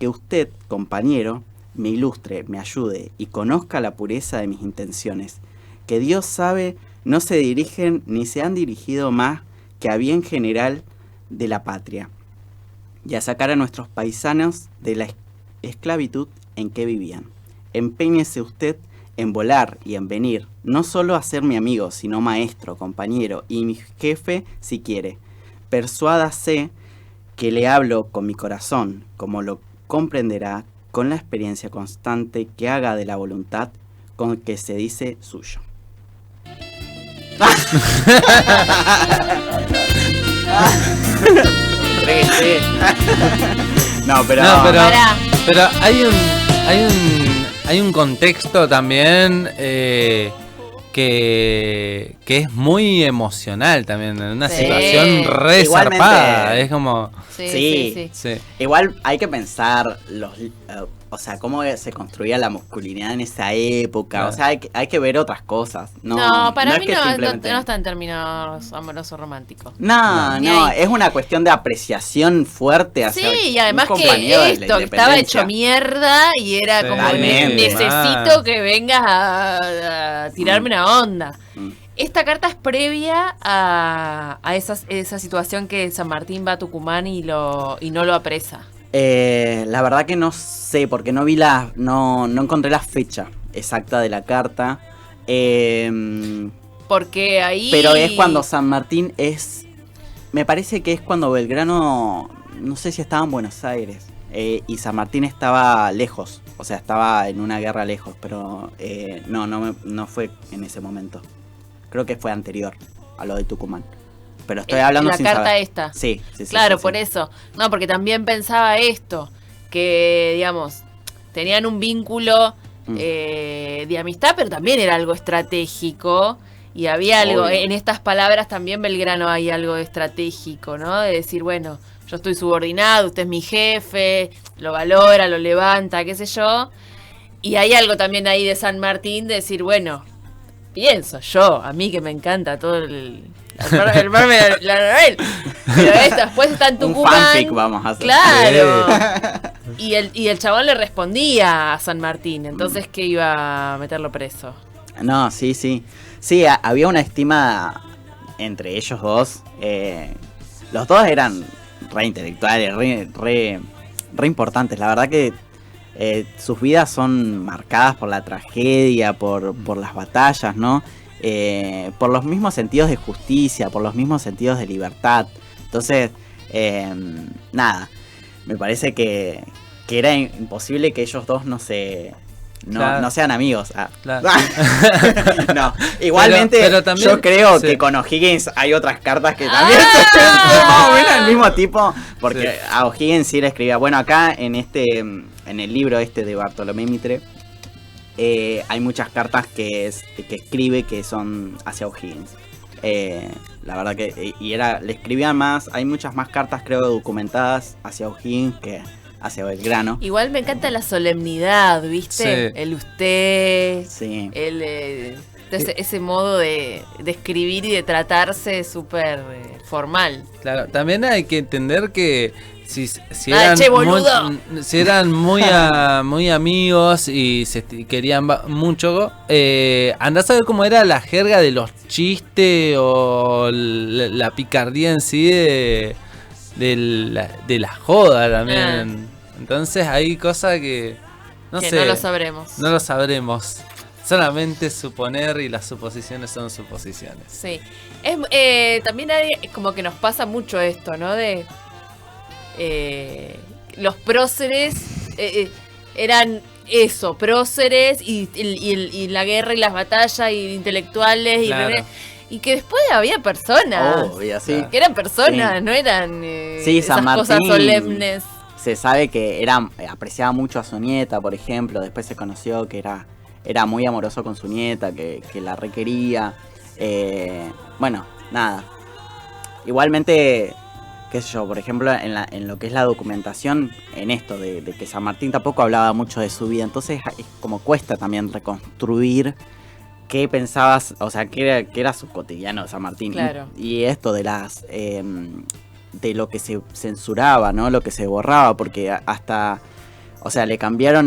que usted, compañero, me ilustre, me ayude y conozca la pureza de mis intenciones, que Dios sabe no se dirigen ni se han dirigido más que a bien general de la patria, y a sacar a nuestros paisanos de la esclavitud en que vivían. Empeñese usted en volar y en venir, no solo a ser mi amigo, sino maestro, compañero y mi jefe si quiere. Persuádase que le hablo con mi corazón, como lo comprenderá con la experiencia constante que haga de la voluntad con que se dice suyo. Pero hay un contexto también que es muy emocional también, en una situación re zarpada. Es como... Sí. Igual hay que pensar o sea, cómo se construía la masculinidad en esa época. Claro. O sea, hay que ver otras cosas. No, para mí no está en términos amorosos románticos. No, es una cuestión de apreciación fuerte hacia y además que esto estaba hecho mierda y era como necesito que vengas a tirarme una onda. Esta carta es previa a esa situación que San Martín va a Tucumán y no lo apresa. La verdad que no sé, porque no encontré la fecha exacta de la carta. Porque ahí... Pero es cuando San Martín me parece que es cuando Belgrano, no sé si estaba en Buenos Aires. y San Martín estaba lejos, o sea, estaba en una guerra lejos, pero no fue en ese momento. Creo que fue anterior a lo de Tucumán. Pero estoy hablando sin saber. La carta esta. Sí. Claro, sí. por eso. No, porque también pensaba esto, que, digamos, tenían un vínculo de amistad, pero también era algo estratégico. Y había algo, en estas palabras también Belgrano hay algo estratégico, ¿no? De decir, bueno, yo estoy subordinado, usted es mi jefe, lo valora, lo levanta, qué sé yo. Y hay algo también ahí de San Martín de decir, bueno, pienso yo, a mí que me encanta todo el marme la novela. Pero esto después está en Tucumán. Un fanfic vamos a hacer. Claro. Y el chabón le respondía a San Martín, entonces que iba a meterlo preso. No, sí. Sí, había una estima entre ellos dos. Los dos eran re intelectuales, re importantes. La verdad que sus vidas son marcadas por la tragedia, por las batallas, ¿no? Por los mismos sentidos de justicia, por los mismos sentidos de libertad. Entonces, nada, me parece que era imposible que ellos dos no sean amigos. Claro. No, igualmente pero también, yo creo que con O'Higgins hay otras cartas que también son más o menos el mismo tipo, porque a O'Higgins sí le escribía. Bueno, acá en el libro de Bartolomé Mitre hay muchas cartas que escribe que son hacia O'Higgins. La verdad que le escribía más. Hay muchas más cartas, creo, documentadas hacia O'Higgins que hacia Belgrano. Igual me encanta la solemnidad, ¿viste? Sí. El usted, Sí. ese modo de escribir y de tratarse súper formal. Claro, también hay que entender que si eran muy amigos y se querían mucho, andá a saber cómo era la jerga de los chistes o la picardía en sí de la joda también. Entonces hay cosas que no sé, no lo sabremos. No lo sabremos. Solamente suponer, y las suposiciones son suposiciones. Sí. También como que nos pasa mucho esto, ¿no? De los próceres eran eso, próceres y la guerra y las batallas y intelectuales Claro. y que después había personas Sí. que eran personas, Sí. no eran Sí, esas San cosas Martín solemnes. Se sabe que apreciaba mucho a su nieta, por ejemplo. Después se conoció que era muy amoroso con su nieta, que la requería. Bueno, nada. Igualmente, qué sé yo, por ejemplo, en lo que es la documentación, en esto de que San Martín tampoco hablaba mucho de su vida. Entonces, es como cuesta también reconstruir qué pensabas, o sea, qué era su cotidiano de San Martín. Claro. Y esto de las de lo que se censuraba, ¿no? Lo que se borraba, porque hasta, o sea, le cambiaron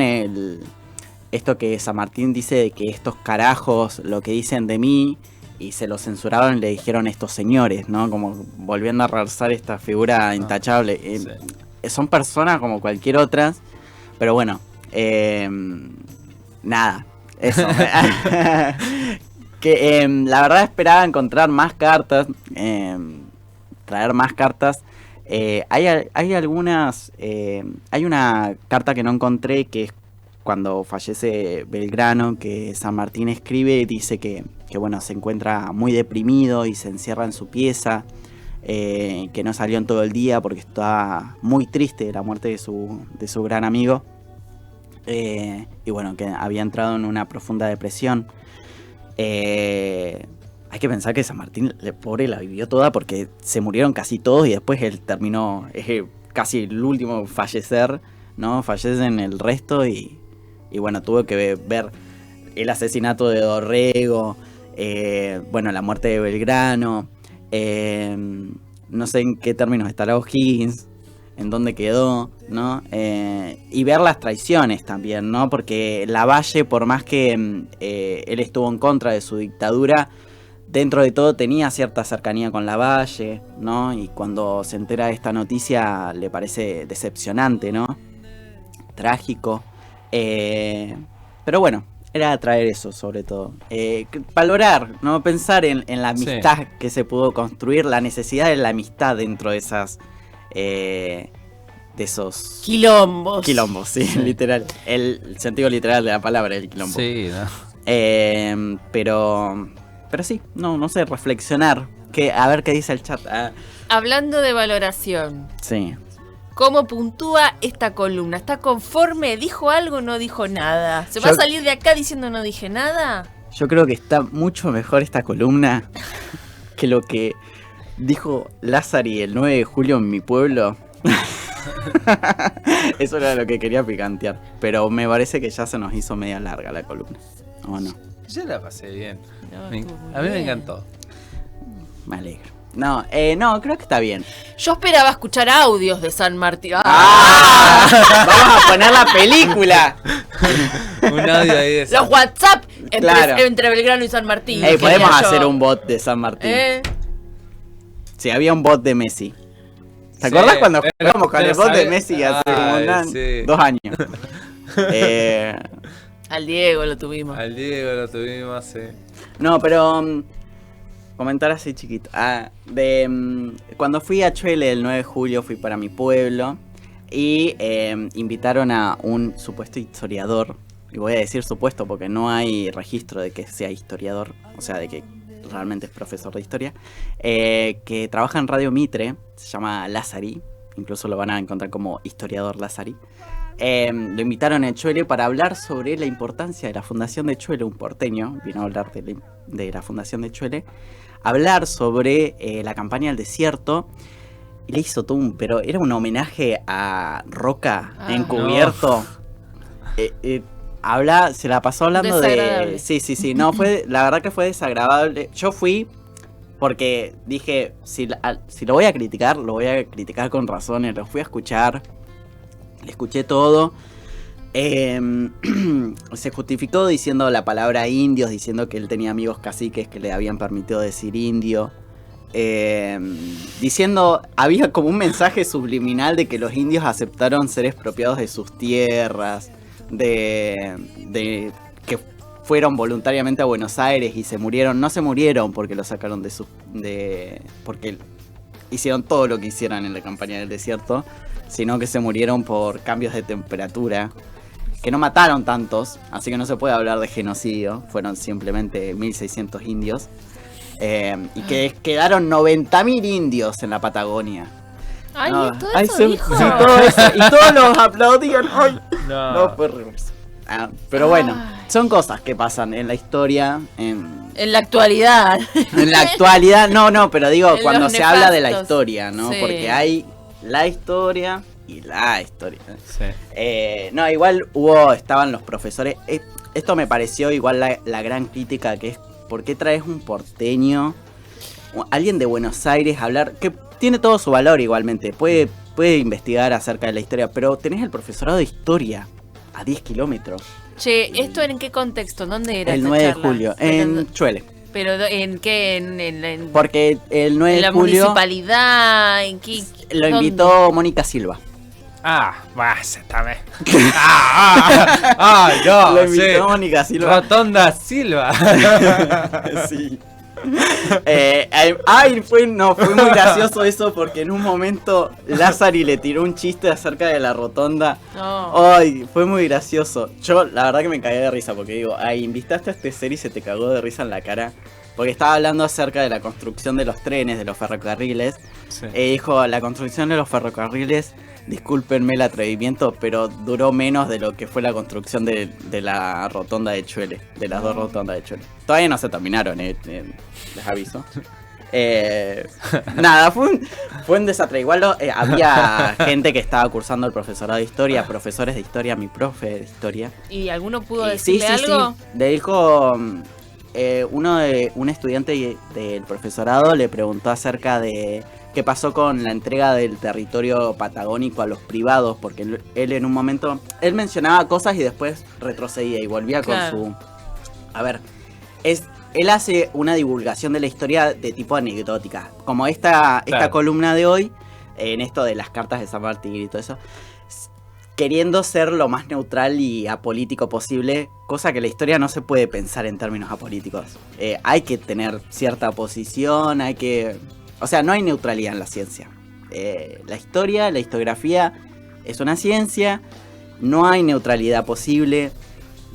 esto que San Martín dice de que estos carajos lo que dicen de mí, y se lo censuraron y le dijeron estos señores, ¿no? Como volviendo a realzar esta figura intachable. Sí. Son personas como cualquier otra, pero bueno, nada, eso. Que la verdad esperaba encontrar más cartas, traer más cartas. Hay algunas, hay una carta que no encontré, que es cuando fallece Belgrano, que San Martín escribe y dice que bueno, se encuentra muy deprimido y se encierra en su pieza, que no salió en todo el día porque estaba muy triste de la muerte de su gran amigo, y bueno, que había entrado en una profunda depresión. Hay que pensar que San Martín, el pobre, la vivió toda porque se murieron casi todos y después él terminó, casi el último en fallecer, ¿no? Fallecen el resto y bueno, tuvo que ver el asesinato de Dorrego, bueno, la muerte de Belgrano, no sé en qué términos estará O'Higgins, en dónde quedó, ¿no? Y ver las traiciones también, ¿no? Porque Lavalle, por más que él estuvo en contra de su dictadura, dentro de todo tenía cierta cercanía con Lavalle, ¿no? Y cuando se entera de esta noticia le parece decepcionante, ¿no? Trágico. Pero bueno, era traer eso sobre todo. Valorar, ¿no? Pensar en la amistad que se pudo construir, la necesidad de la amistad dentro de esas esos quilombos. Quilombos, sí, literal. El sentido literal de la palabra, el quilombo. Sí, ¿no? Pero sí, no sé, reflexionar. A ver qué dice el chat. Hablando de valoración. Sí. ¿Cómo puntúa esta columna? ¿Está conforme? ¿Dijo algo o no dijo nada? ¿Se va a salir de acá diciendo no dije nada? Yo creo que está mucho mejor esta columna que lo que dijo Lázari el 9 de julio en mi pueblo. Eso era lo que quería picantear. Pero me parece que ya se nos hizo media larga la columna. ¿O no? Yo la pasé bien. No, A mí estuvo me bien. encantó. Me alegro. No, creo que está bien. Yo esperaba escuchar audios de San Martín. ¡Vamos a poner la película! Un audio ahí de Los WhatsApp Claro. entre Belgrano y San Martín. Podemos Quería yo. hacer un bot de San Martín. Sí, había un bot de Messi. ¿Te Sí, acordás cuando pero- jugamos con el pero bot de sabe- Messi hace como Ay, sí. 2 años? Al Diego lo tuvimos. Al Diego lo tuvimos, sí. No, pero comentar así chiquito. Cuando fui a Chuele el 9 de julio fui para mi pueblo y invitaron a un supuesto historiador. Y voy a decir supuesto porque no hay registro de que sea historiador, o sea, de que realmente es profesor de historia, que trabaja en Radio Mitre, se llama Lázari, incluso lo van a encontrar como historiador Lázari. Lo invitaron a Chuele para hablar sobre la importancia de la fundación de Chuele, un porteño, vino a hablar de la fundación de Chuele, hablar sobre la campaña del desierto, y le hizo todo pero era un homenaje a Roca encubierto. Se la pasó hablando Desagradable. Sí, no, la verdad que fue desagradable. Yo fui porque dije, si lo voy a criticar con razones, lo fui a escuchar. Le escuché todo. Se justificó diciendo la palabra indios, diciendo que él tenía amigos caciques que le habían permitido decir indio. Diciendo, había como un mensaje subliminal de que los indios aceptaron ser expropiados de sus tierras, de que fueron voluntariamente a Buenos Aires y se murieron. No se murieron porque lo sacaron porque hicieron todo lo que hicieron en la campaña del desierto, sino que se murieron por cambios de temperatura, que no mataron tantos, así que no se puede hablar de genocidio, fueron simplemente 1600 indios, y que quedaron 90.000 indios en la Patagonia. Ay, No, todo ay, eso sí, dijo. sí, todo eso, y todos los aplaudían. Ay, No. no, fue hermoso. Pero bueno, son cosas que pasan en la historia, En la actualidad. en la actualidad, no, pero digo, En cuando los se habla de la nefastos. historia, ¿no? Sí. Porque hay la historia y la historia. Sí. No, igual estaban los profesores. Esto me pareció igual la gran crítica, que es ¿por qué traes un porteño, alguien de Buenos Aires a hablar? Que tiene todo su valor igualmente, puede investigar acerca de la historia, pero tenés el profesorado de historia a 10 kilómetros. Che, ¿esto en qué contexto? ¿Dónde era El esta 9 de charla? julio, en Chuele. ¿Pero en qué? ¿En Porque el 9 en de la julio municipalidad? ¿En qué? lo ¿Dónde? invitó Mónica Silva. Vas, también. No, Lo invitó sí. Mónica Silva. Rotonda Silva. Sí. Fue muy gracioso eso porque en un momento Lázari le tiró un chiste acerca de la rotonda. No. Ay, fue muy gracioso. Yo la verdad que me cagué de risa porque digo, invitaste a este ser y se te cagó de risa en la cara. Porque estaba hablando acerca de la construcción de los trenes, de los ferrocarriles. Sí. Dijo, la construcción de los ferrocarriles, discúlpenme el atrevimiento, pero duró menos de lo que fue la construcción de la rotonda de Chuele, de las dos rotondas de Chuele. Todavía no se terminaron, les aviso. Nada, fue un desastre. Igual había gente que estaba cursando el profesorado de historia, profesores de historia, mi profe de historia. ¿Y alguno pudo Y decirle algo? Sí. Le dijo, un estudiante del profesorado le preguntó acerca de qué pasó con la entrega del territorio patagónico a los privados, porque él en un momento, él mencionaba cosas y después retrocedía y volvía Claro. con su... A ver, él hace una divulgación de la historia de tipo anecdótica, como esta Claro. columna de hoy, en esto de las cartas de San Martín y todo eso, queriendo ser lo más neutral y apolítico posible, cosa que la historia no se puede pensar en términos apolíticos. Hay que tener cierta posición, o sea, no hay neutralidad en la ciencia. La historia, la historiografía, es una ciencia, no hay neutralidad posible.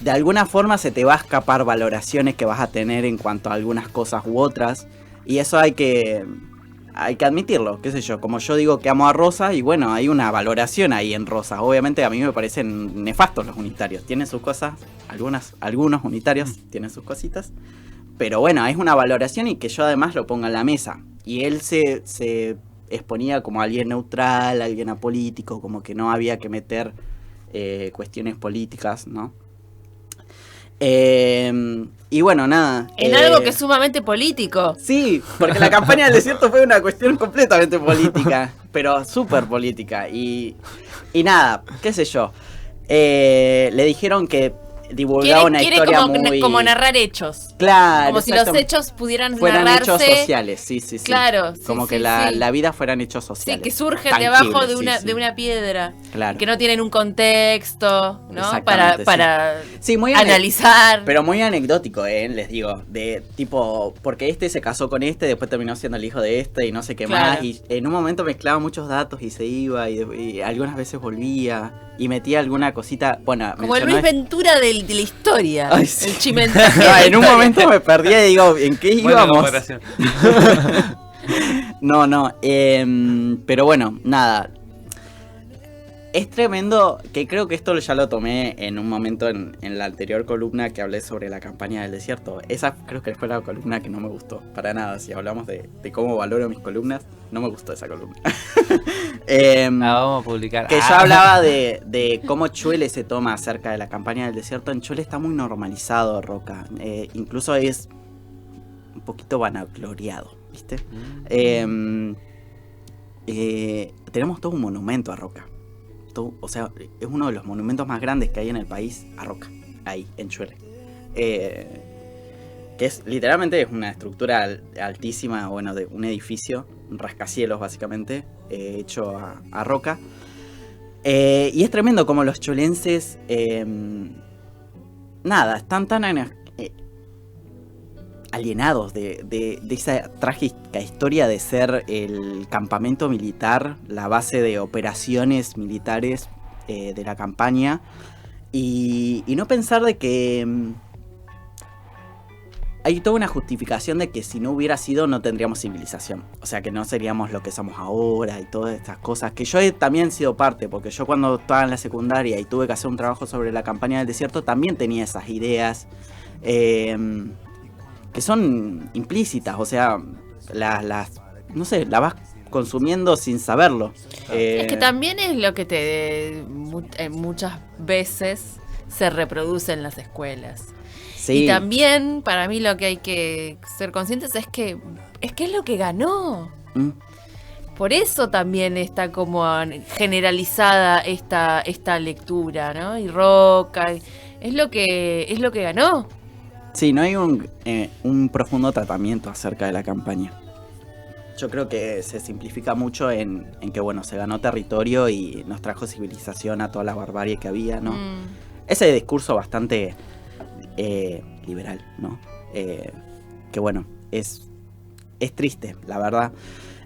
De alguna forma se te va a escapar valoraciones que vas a tener en cuanto a algunas cosas u otras. Y eso hay que admitirlo, qué sé yo. Como yo digo que amo a Rosa, y bueno, hay una valoración ahí en Rosa. Obviamente a mí me parecen nefastos los unitarios. Tienen sus cosas, algunos unitarios tienen sus cositas. Pero bueno, es una valoración y que yo además lo ponga en la mesa. Y él se exponía como alguien neutral, alguien apolítico, como que no había que meter cuestiones políticas, ¿no? Y bueno, nada. En algo que es sumamente político. Sí, porque la campaña del desierto fue una cuestión completamente política, pero súper política. Y nada, qué sé yo. Le dijeron que divulgaba una historia como narrar hechos. Claro. Como si los hechos pudieran fueran narrarse. Hechos sociales, sí. Claro. Como que la vida fueran hechos sociales. Sí, que surgen debajo de una piedra. Claro. Que no tienen un contexto, ¿no? Para muy analizar. Pero muy anecdótico, les digo. De tipo, porque este se casó con este, después terminó siendo el hijo de este y no sé qué más. Y en un momento mezclaba muchos datos y se iba y algunas veces volvía. Y metía alguna cosita, bueno... Como el Luis Ventura de la historia. Ay, sí. El Chimentel. En un momento me perdí y digo, ¿en qué íbamos? No, pero bueno, nada. Es tremendo, que creo que esto ya lo tomé en un momento en la anterior columna que hablé sobre la campaña del desierto. Esa creo que fue la columna que no me gustó, para nada. Si hablamos de cómo valoro mis columnas, no me gustó esa columna. La vamos a publicar. Que yo hablaba de cómo Chuele se toma acerca de la campaña del desierto. En Chuele está muy normalizado, Roca. Incluso es un poquito vanagloriado, ¿viste? Tenemos todo un monumento a Roca. O sea, es uno de los monumentos más grandes que hay en el país a Roca, ahí, en Chuele. Que es, literalmente es una estructura altísima, bueno, de un edificio, un rascacielos básicamente, hecho a Roca. Y es tremendo como los chulenses, están tan alienados de esa trágica historia de ser el campamento militar, la base de operaciones militares de la campaña, y no pensar de que hay toda una justificación de que si no hubiera sido no tendríamos civilización, o sea que no seríamos lo que somos ahora y todas estas cosas, que yo he también sido parte, porque yo cuando estaba en la secundaria y tuve que hacer un trabajo sobre la campaña del desierto también tenía esas ideas que son implícitas, o sea, no sé, la vas consumiendo sin saberlo. Es que también es lo que muchas veces se reproduce en las escuelas. Sí. Y también, para mí, lo que hay que ser conscientes es que es lo que ganó. Por eso también está como generalizada esta lectura, ¿no? Y Roca, es lo que ganó. Sí, no hay un profundo tratamiento acerca de la campaña. Yo creo que se simplifica mucho en que, bueno, se ganó territorio y nos trajo civilización a toda la barbarie que había, ¿no? Ese discurso bastante liberal, ¿no? Que, bueno, es triste, la verdad.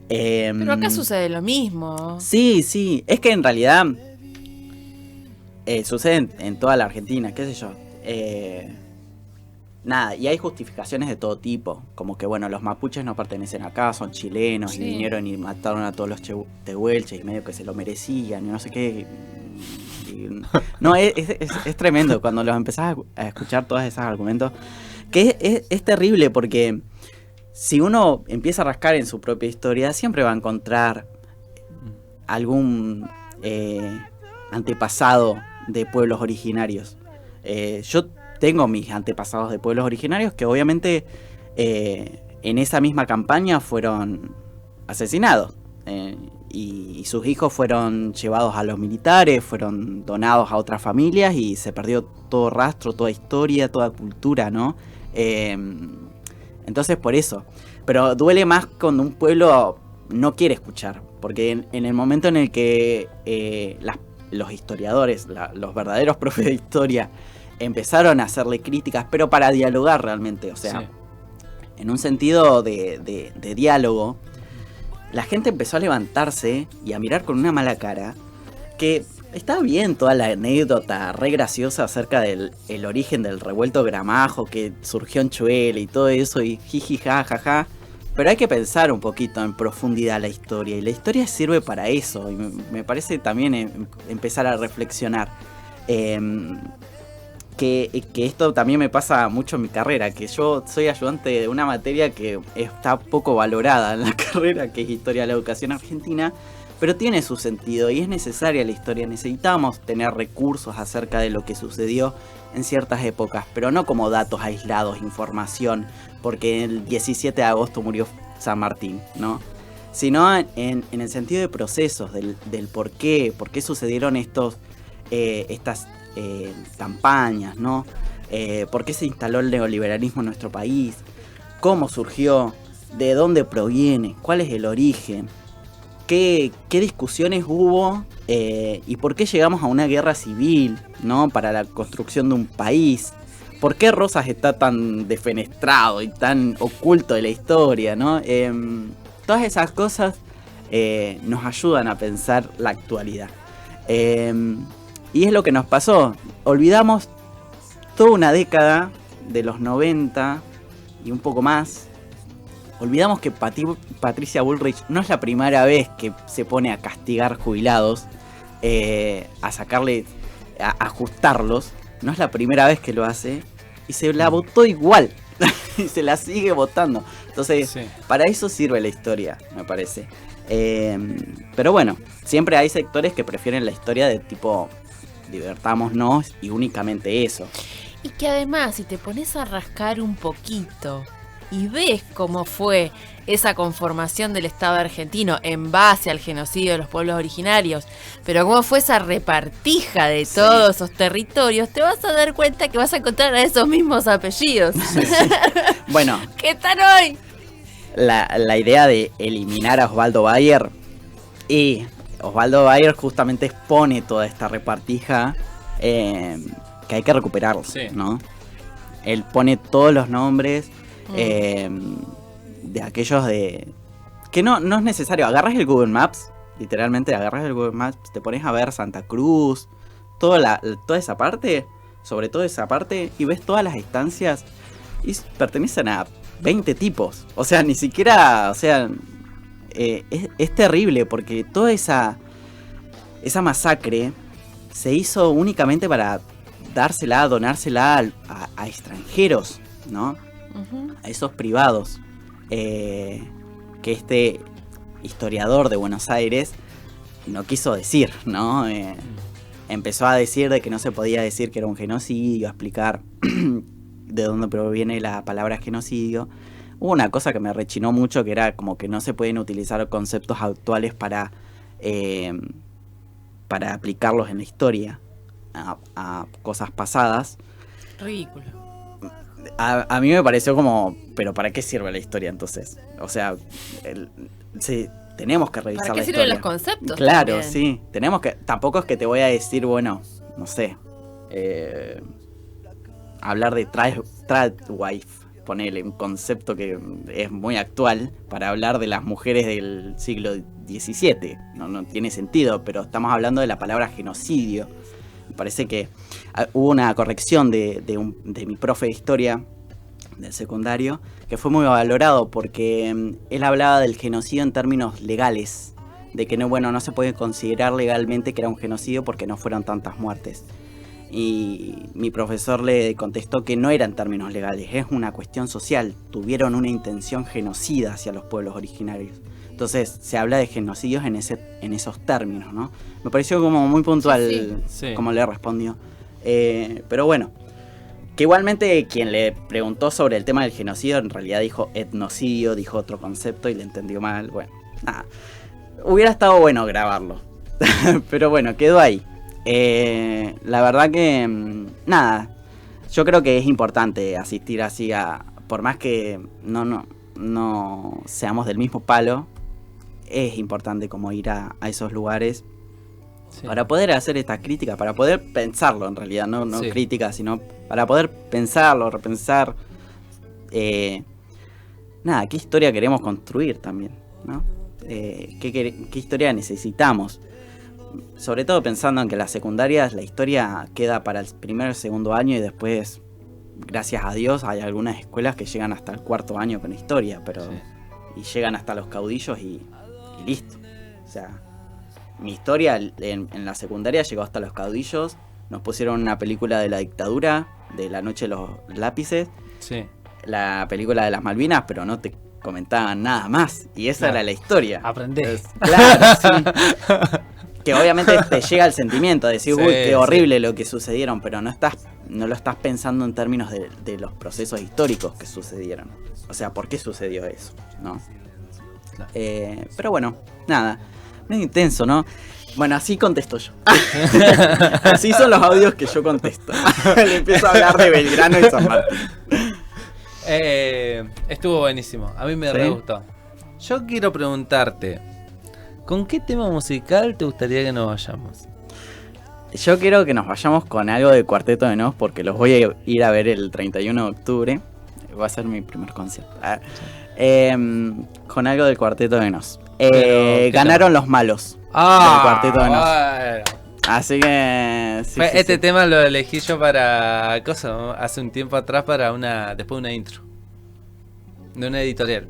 Pero acá sucede lo mismo. Sí, es que en realidad sucede en toda la Argentina, qué sé yo. Y hay justificaciones de todo tipo, como que bueno, los mapuches no pertenecen acá, son chilenos, sí, y vinieron y mataron a todos los tehuelches y medio que se lo merecían y no sé qué. No, es tremendo cuando los empezás a escuchar todos esos argumentos, que es terrible porque si uno empieza a rascar en su propia historia, siempre va a encontrar algún antepasado de pueblos originarios. Yo tengo mis antepasados de pueblos originarios que obviamente en esa misma campaña fueron asesinados y sus hijos fueron llevados a los militares, fueron donados a otras familias y se perdió todo rastro, toda historia, toda cultura, ¿no? Entonces por eso. Pero duele más cuando un pueblo no quiere escuchar, porque en el momento en el que los historiadores, los verdaderos profes de historia, empezaron a hacerle críticas, pero para dialogar realmente, o sea, sí, en un sentido de diálogo, la gente empezó a levantarse y a mirar con una mala cara, que Está bien toda la anécdota re graciosa acerca del el origen del revuelto Gramajo que surgió en Chuel y todo eso y jiji jajaja. Pero hay que pensar un poquito en profundidad la historia y la historia sirve para eso y me parece también empezar a reflexionar. Que esto también me pasa mucho en mi carrera, que yo soy ayudante de una materia que está poco valorada en la carrera, que es Historia de la Educación Argentina, pero tiene su sentido y es necesaria la historia. Necesitamos tener recursos acerca de lo que sucedió en ciertas épocas, pero no como datos aislados, información, porque el 17 de agosto murió San Martín, ¿no? Sino en el sentido de procesos, del por qué sucedieron estas campañas, ¿no? ¿Por qué se instaló el neoliberalismo en nuestro país? ¿Cómo surgió? ¿De dónde proviene? ¿Cuál es el origen? ¿Qué discusiones hubo? ¿Y por qué llegamos a una guerra civil, ¿no? Para la construcción de un país. ¿Por qué Rosas está tan defenestrado y tan oculto de la historia, ¿no? Todas esas cosas nos ayudan a pensar la actualidad. Y es lo que nos pasó. Olvidamos toda una década de los 90 y un poco más. Olvidamos que Patricia Bullrich no es la primera vez que se pone a castigar jubilados, a sacarle, a ajustarlos. No es la primera vez que lo hace. Y se la votó igual. Y se la sigue votando. Entonces, sí, para eso sirve la historia, me parece. Pero bueno, siempre hay sectores que prefieren la historia de tipo divertámonos y únicamente eso. Y que además, si te pones a rascar un poquito y ves cómo fue esa conformación del Estado argentino en base al genocidio de los pueblos originarios, pero cómo fue esa repartija de todos esos territorios, te vas a dar cuenta que vas a encontrar a esos mismos apellidos. Sí. Bueno, ¿qué tal hoy? La idea de eliminar a Osvaldo Bayer, y Osvaldo Bayer justamente expone toda esta repartija que hay que recuperarlo, ¿no? Él pone todos los nombres de aquellos de... que no es necesario. Agarras el Google Maps, literalmente agarras el Google Maps, te pones a ver Santa Cruz, toda esa parte, sobre todo esa parte, y ves todas las estancias y pertenecen a 20 tipos. O sea, ni siquiera... O sea, es terrible porque toda esa masacre se hizo únicamente para donársela a extranjeros, ¿no? A esos privados. Que este historiador de Buenos Aires no quiso decir, ¿no? Empezó a decir de que no se podía decir que era un genocidio, a explicar de dónde proviene la palabra genocidio. Hubo una cosa que me rechinó mucho, que era como que no se pueden utilizar conceptos actuales para aplicarlos en la historia a cosas pasadas. Ridículo. A mí me pareció como, pero ¿para qué sirve la historia entonces? O sea, sí, tenemos que revisar la historia. ¿Para qué sirven los conceptos? Claro, también. Sí, tenemos que, tampoco es que te voy a decir, bueno, no sé, hablar de tradwife, ponele un concepto que es muy actual para hablar de las mujeres del siglo XVII. No tiene sentido, pero estamos hablando de la palabra genocidio. Me parece que hubo una corrección de mi profe de historia del secundario que fue muy valorado porque él hablaba del genocidio en términos legales, de que no se puede considerar legalmente que era un genocidio porque no fueron tantas muertes. Y mi profesor le contestó que no era en términos legales, es una cuestión social, tuvieron una intención genocida hacia los pueblos originarios. Entonces se habla de genocidios en esos términos, ¿no? Me pareció como muy puntual como le respondió. Pero bueno, que igualmente quien le preguntó sobre el tema del genocidio en realidad dijo etnocidio, dijo otro concepto y le entendió mal. Bueno, nada, hubiera estado bueno grabarlo. Pero bueno, quedó ahí. La verdad que nada, yo creo que es importante asistir así por más que no seamos del mismo palo, es importante como ir a esos lugares para poder hacer esta crítica, para poder pensarlo en realidad, no crítica, sino para poder pensarlo, repensar nada, qué historia queremos construir también, ¿no? ¿Qué historia necesitamos? sobre todo pensando en que las secundarias, la historia queda para el primer y segundo año y después, gracias a Dios, hay algunas escuelas que llegan hasta el cuarto año con historia, pero Sí. y llegan hasta los caudillos y listo. O sea, mi historia en la secundaria llegó hasta los caudillos, nos pusieron una película de la dictadura, de la noche de los lápices, Sí. la película de las Malvinas, pero no te comentaban nada más. Y esa Claro. era la historia. Aprendés. Claro, sí. Que obviamente te llega el sentimiento de decir, Sí, uy, qué sí. horrible lo que sucedieron, pero no lo estás pensando en términos de los procesos históricos que sucedieron. O sea, ¿por qué sucedió eso? ¿No? Claro. Pero bueno, nada. Es intenso, ¿no? Bueno, así contesto yo. Así son los audios que yo contesto. Le empiezo a hablar de Belgrano y San Martín. Estuvo buenísimo. A mí me ¿Sí? re gustó. Yo quiero preguntarte, ¿con qué tema musical te gustaría que nos vayamos? Yo quiero que nos vayamos con algo de Cuarteto de Nos porque los voy a ir a ver el 31 de octubre. Va a ser mi primer concierto. Con algo del Cuarteto de Nos. ¿qué Ganaron los malos del Cuarteto de Nos. Bueno. Así que... sí, sí, Este sí. tema lo elegí yo para hace un tiempo atrás para después de una intro de una editorial.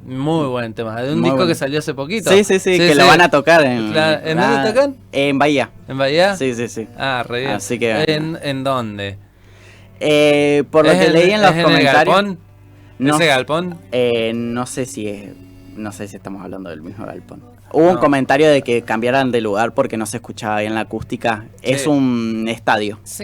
Muy buen tema, de un Muy disco bueno. que salió hace poquito. Sí, que lo van a tocar en... Claro, ¿en dónde tocan? En Bahía. ¿En Bahía? Sí, sí, sí. Ah, re bien. Así que- ¿En dónde? Por lo ¿Es que leí en los es comentarios... el galpón? No, ¿Ese galpón? no sé si estamos hablando del mismo galpón. Hubo un No. comentario de que cambiaran de lugar porque no se escuchaba bien la acústica. Es Sí. un estadio. Sí.